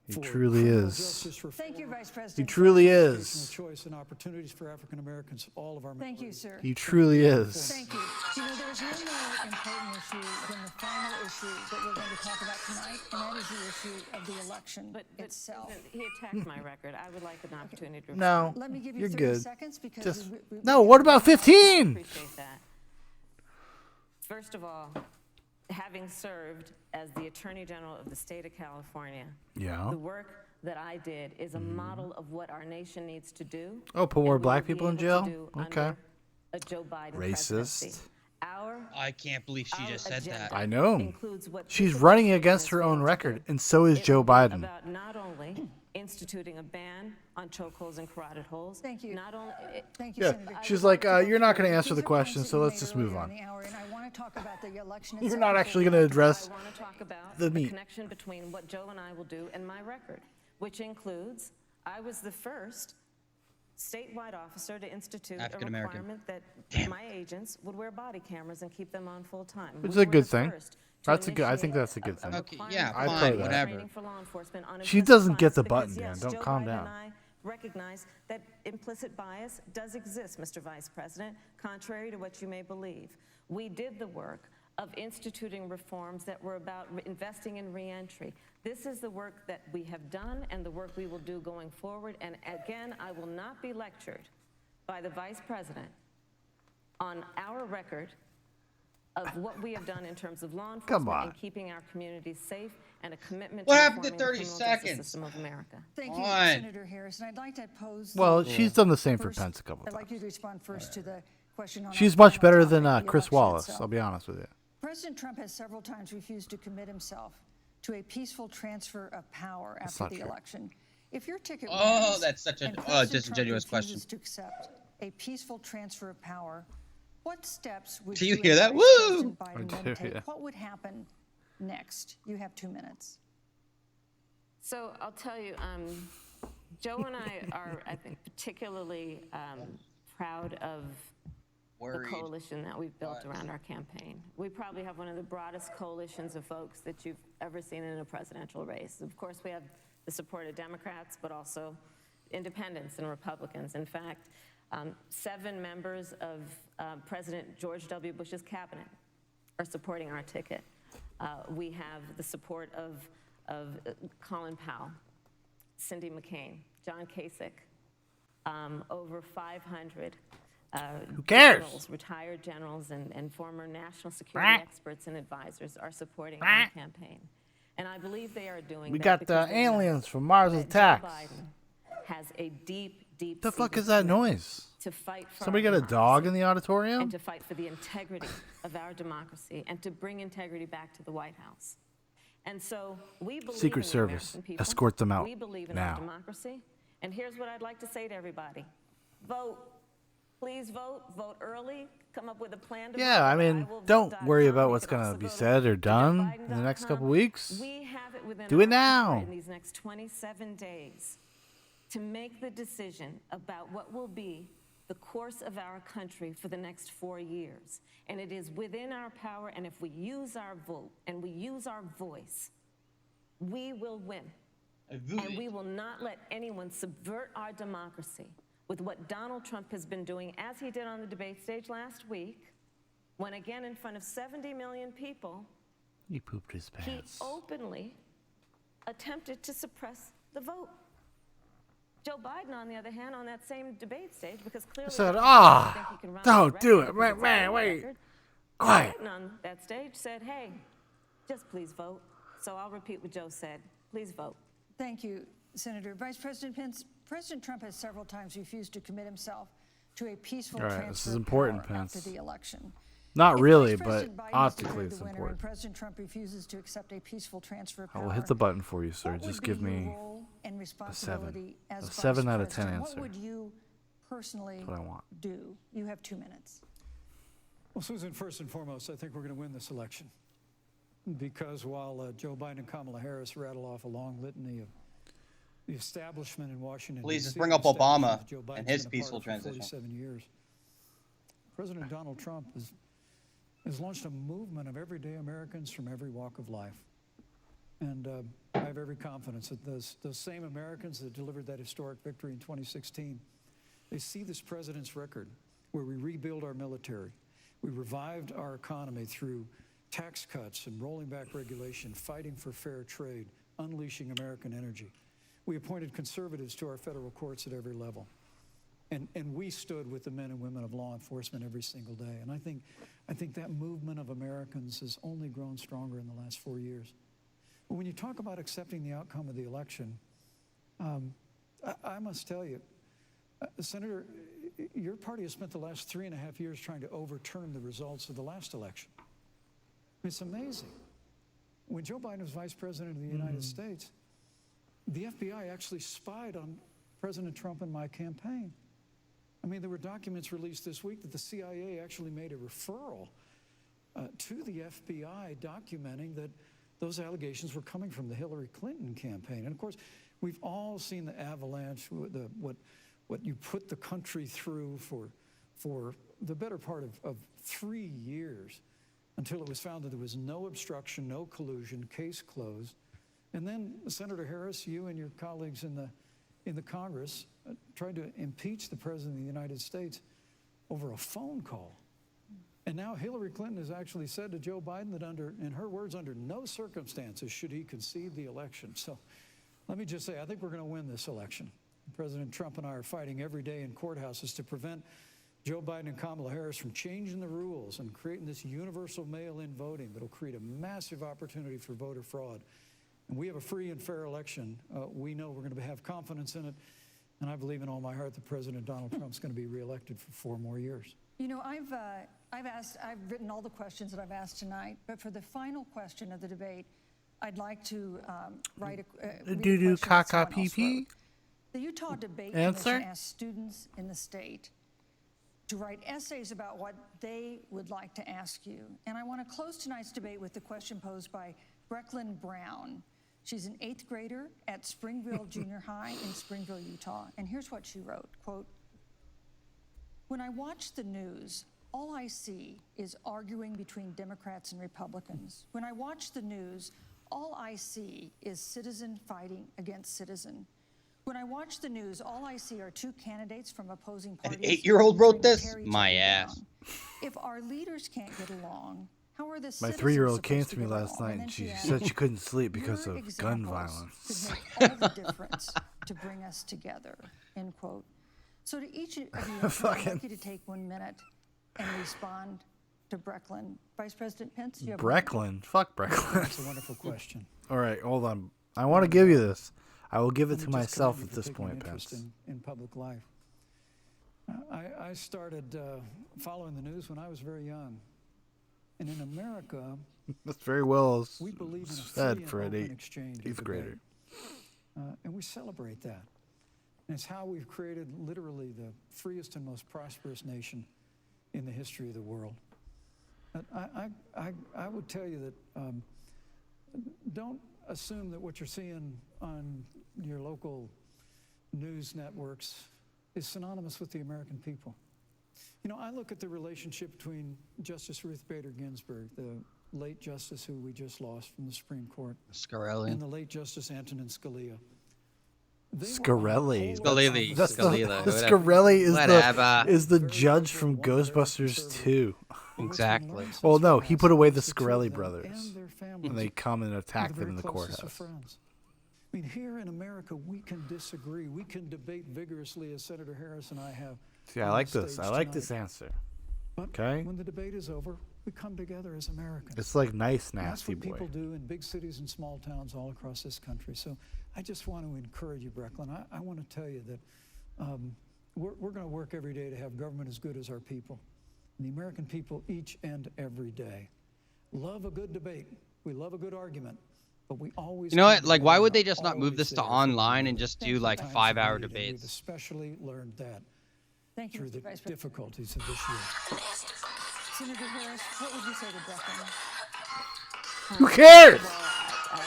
He for truly criminal is. justice reform, Thank you, Vice He President. truly educational is. choice and opportunities for African Americans, all of our Thank you, minorities. sir. He truly is. Thank you. You know, there's no more important issue than the final issue that we're going to talk about tonight, and that is the issue of the election But itself. he attacked my record. I would like an opportunity to No, Let me give you you're 30 good. seconds because Just we no. What about 15? appreciate that. First of all, having served as the Attorney General of the state of California, Yeah. the work that I did is a model of what our nation needs to do. Oh, put more and we black will be people in able to jail? do Okay. under a Joe Biden presidency. Racist. Our I can't believe she just said that. I know. includes what She's this running administration against has her own failed to record, do. and so is It Joe will be Biden. about not only instituting a ban on chokeholds and carotid holes. Thank you. Not only. Thank you, Yeah, Senator. she's I would like, to go you're not through- going to answer these the are question, points so that you let's made just move earlier on. in the hour, and I want to talk about the election You're itself not before actually we going to go address. I want to talk about the the meat. connection between what Joe and I will do and my record, which includes I was the first statewide officer to institute a African American. requirement that my agents would wear body cameras and keep them on full time. Which is We a were good the thing. first to That's a good- I think initiate that's a good thing. Okay, requirement yeah, for I'd fine, play that. whatever. training for law enforcement on She implicit doesn't get bias the because, button, yes, Dan. Don't Joe calm Biden down. and I recognize that implicit bias does exist, Mr. Vice President, contrary to what you may believe. We did the work of instituting reforms that were about investing in reentry. This is the work that we have done and the work we will do going forward. And again, I will not be lectured by the Vice President on our record of what we have done in terms of law enforcement on. and keeping our communities safe and a commitment What to happened to reforming the 30 criminal justice seconds? system of America. Thank you, on. Senator Harris. And I'd like to pose. Well, the she's done the same for first- Pence a couple I'd like you times. to respond first to the question on. She's our much final better topic, than the Chris election Wallace. itself. I'll be honest with you. President Trump has several times refused to commit himself to a peaceful transfer of power after not the true. election. If your ticket Oh, wins that's such a and President Trump disingenuous refuses question. to accept a peaceful transfer of power, What steps would Do you and hear that? Vice Woo! President Biden I then do, take? yeah. What would happen next? You have 2 minutes. So I'll tell you, Joe and I are, I think, particularly proud of the coalition that we've built around our campaign. We probably have one of the broadest coalitions of folks that you've ever seen in a presidential race. Of course, we have the support of Democrats, but also independents and Republicans. In fact, 7 members of President George W. Bush's cabinet are supporting our ticket. We have the support of Colin Powell, Cindy McCain, John Kasich, over 500 Who cares? generals, retired generals, and former national security experts and advisors are supporting our campaign. And I believe they are doing We that got because the they know aliens from Mars that Attacks. Joe Biden has a deep, deep The fuck seated is that commitment noise? to fight for Somebody our got a dog democracy in the auditorium? and to fight for the integrity of our democracy and to bring integrity back to the White House. And so we believe Secret in the Service, American people. escort them out We believe in now. our democracy. And here's what I'd like to say to everybody. Vote. Please vote. Vote early. Come up with a plan to vote. Yeah, I mean, don't worry about what's going to be said or done in the next couple weeks. We have it within Do it our power now. in these next 27 days to make the decision about what will be the course of our country for the next 4 years. And it is within our power, and if we use our vote and we use our voice, we will win. And we will not let anyone subvert our democracy with what Donald Trump has been doing, as he did on the debate stage last week, when again in front of 70 million people, He pooped his he pants. openly attempted to suppress the vote. Joe Biden, on the other hand, on that same debate stage, because clearly said, he "Ah, doesn't think he can run don't for do record it. because Wait, it's on wait, the wait. record." Quiet. Biden on that stage said, hey, just please vote. So I'll repeat what Joe said. Please vote. Thank you, Senator. Vice President Pence, President Trump has several times refused to commit himself to a peaceful All right, transfer this is of important, power Pence. after the election. Not If really, Vice but President Biden is optically declared it's the winner and important. President Trump refuses to accept a peaceful transfer of I power, will hit the button for you, sir. what would Just be give your me role and responsibility as A Vice 7 out of 10 President? answer. What would you personally That's what I want. do? You have 2 minutes. Well, Susan, first and foremost, I think we're going to win this election. Because while Joe Biden and Kamala Harris rattle off a long litany of the establishment in Washington, Please D.C., just bring up the establishment Obama that Joe Biden's and his been a part peaceful of for transition. 47 years. President Donald Trump has launched a movement of everyday Americans from every walk of life. And I have every confidence that those same Americans that delivered that historic victory in 2016, they see this president's record where we rebuild our military, we revived our economy through tax cuts and rolling back regulation, fighting for fair trade, unleashing American energy. We appointed conservatives to our federal courts at every level. And we stood with the men and women of law enforcement every single day. And I think that movement of Americans has only grown stronger in the last 4 years. But when you talk about accepting the outcome of the election, I must tell you, Senator, your party has spent the last 3.5 years trying to overturn the results of the last election. It's amazing. When Joe Biden was vice president of the United States, the FBI actually spied on President Trump and my campaign. I mean, there were documents released this week that the CIA actually made a referral to the FBI documenting that those allegations were coming from the Hillary Clinton campaign. And of course, we've all seen the avalanche, what you put the country through for the better part of 3 years until it was found that there was no obstruction, no collusion, case closed. And then, Senator Harris, you and your colleagues in the Congress tried to impeach the President of the United States over a phone call. And now Hillary Clinton has actually said to Joe Biden that in her words, under no circumstances should he concede the election. So let me just say, I think we're going to win this election. President Trump and I are fighting every day in courthouses to prevent Joe Biden and Kamala Harris from changing the rules and creating this universal mail-in voting that will create a massive opportunity for voter fraud. And we have a free and fair election. We know we're going to have confidence in it. And I believe in all my heart that President Donald Trump's going to be reelected for 4 more years. You know, I've written all the questions that I've asked tonight, but for the final question of the debate, I'd like to read a question that caca someone else pee pee. wrote. The Utah Debate Answer? Commission asked students in the state to write essays about what they would like to ask you. And I want to close tonight's debate with the question posed by Brecklin Brown. She's an 8th grader at Springville Junior High in Springville, Utah. And here's what she wrote, quote, "When I watch the news, all I see is arguing between Democrats and Republicans. When I watch the news, all I see is citizen fighting against citizen. When I watch the news, all I see are two candidates from opposing parties. An 8-year-old wrote trying to this? tear each My other ass. down. If our leaders can't get along, how are the My citizens 3-year-old came supposed to me get last along?" night And and then she added, said she couldn't sleep because "Your of gun examples violence. could make all the difference to bring us together," end quote. So to each of you, I'd like you to take 1 minute and respond to Brecklin. Vice President Pence, you have 1 minute. Brecklin? Fuck Brecklin. That's a wonderful question. All right, hold on. I want to give you this. I will give it Let to me just myself commend at you this for taking point, an interest Pence. in public life. I started following the news when I was very young. And in America, That's very well we believe in a free said and for an open exchange of 8th grader. debate. And we celebrate that. And it's how we've created literally the freest and most prosperous nation in the history of the world. I would tell you that don't assume that what you're seeing on your local news networks is synonymous with the American people. You know, I look at the relationship between Justice Ruth Bader Ginsburg, the late justice who we just lost from the Supreme Court, Scarelli. and the late Justice Antonin Scalia. They were on Scarelli. polar Scalia. That's Scalia, the whatever. Scarelli is Whatever. the very judge from liberal, one very Ghostbusters conservative. 2. But what's been Exactly. learned since Well, no, the he past put away the is two of Scarelli them brothers. and their families And they come and were attack the them in very the closest of courthouse. friends. I mean, here in America, we can disagree. We can debate vigorously, as Senator Harris and I have. See, I on like the this. I stage like tonight. this answer. But Okay. when the debate is over, we come together as Americans. It's like nice, And that's nasty what boy. people do in big cities and small towns all across this country. So I just want to encourage you, Brecklin. I want to tell you that we're going to work every day to have government as good as our people. And the American people each and every day love a good debate. We love a good argument. But we always You know come what? Like, together why and would they are just not move always this to there for online one and another. just do like Times of 5-hour need, and debates? We've especially learned that Thank you, through Mr. the Vice President. difficulties of this year. Senator Harris, what would you say to Brecklin? Who cares? Well, I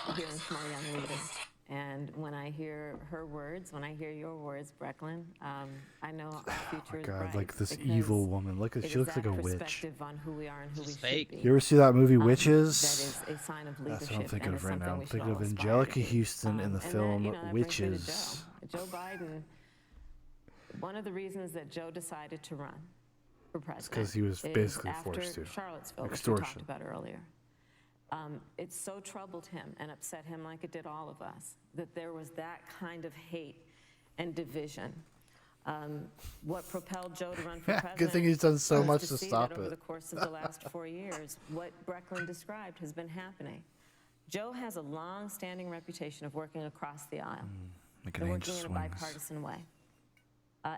love hearing from our young leaders. And when I hear her words, when I hear your words, Brecklin, I know our future is God, bright. like this because evil woman. Look at it she is looks like that a witch. perspective on who we are and who we She's should fake. be. You ever see that movie That Witches? is a sign of leadership. That's what I'm thinking and of it's right now. something I'm we should thinking all of aspire Angelica to be. Houston in the And film that brings me to Witches. Joe Biden, one of the reasons that Joe decided to run for president 'cause he was is basically after forced to. Charlottesville, which we Extortion. talked about earlier. It so troubled him and upset him like it did all of us that there was that kind of hate and division. What propelled Joe to run for president? Good thing he's done so was much to to see stop that over it. the course of the last 4 years, what Brecklin described has been happening. Joe has a long-standing reputation of working across the aisle Like and an working angel in a swings. bipartisan way.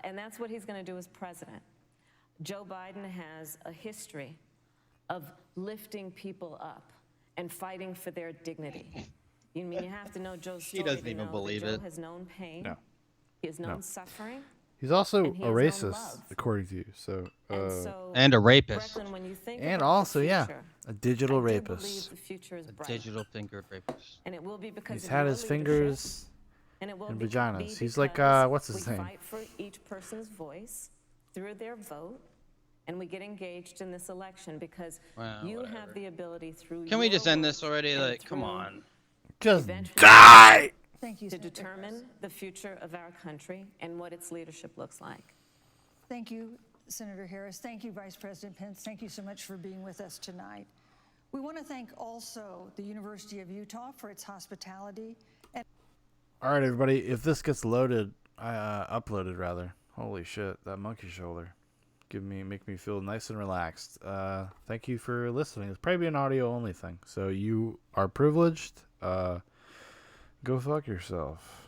And that's what he's going to do as president. Joe Biden has a history of lifting people up and fighting for their dignity. You mean you have to know Joe's story doesn't to even know believe that Joe it. has known pain. No. He has known No. suffering. He's also And he a has known racist, love. according to you. So, And so, And a rapist. Brecklin, when you think and about also, the yeah, future, a digital I do rapist. believe the future is bright. Digital finger rapist. And it will be because He's of had your his leadership. fingers And it will in be vaginas. He's like, because what's his we name? fight for each person's voice through their vote, and we get engaged in this election because Well, you whatever. have the ability through Can we your just end vote this already? and Like, come through on. Just eventually die! Thank you, to Senator Harris. determine the future of our country and what its leadership looks like. Thank you, Senator Harris. Thank you, Vice President Pence. Thank you so much for being with us tonight. We want to thank also the University of Utah for its hospitality. And All right, everybody. If this gets loaded, uploaded rather. Holy shit, that monkey shoulder. Make me feel nice and relaxed. Thank you for listening. It's probably an audio only thing, so you are privileged. Go fuck yourself.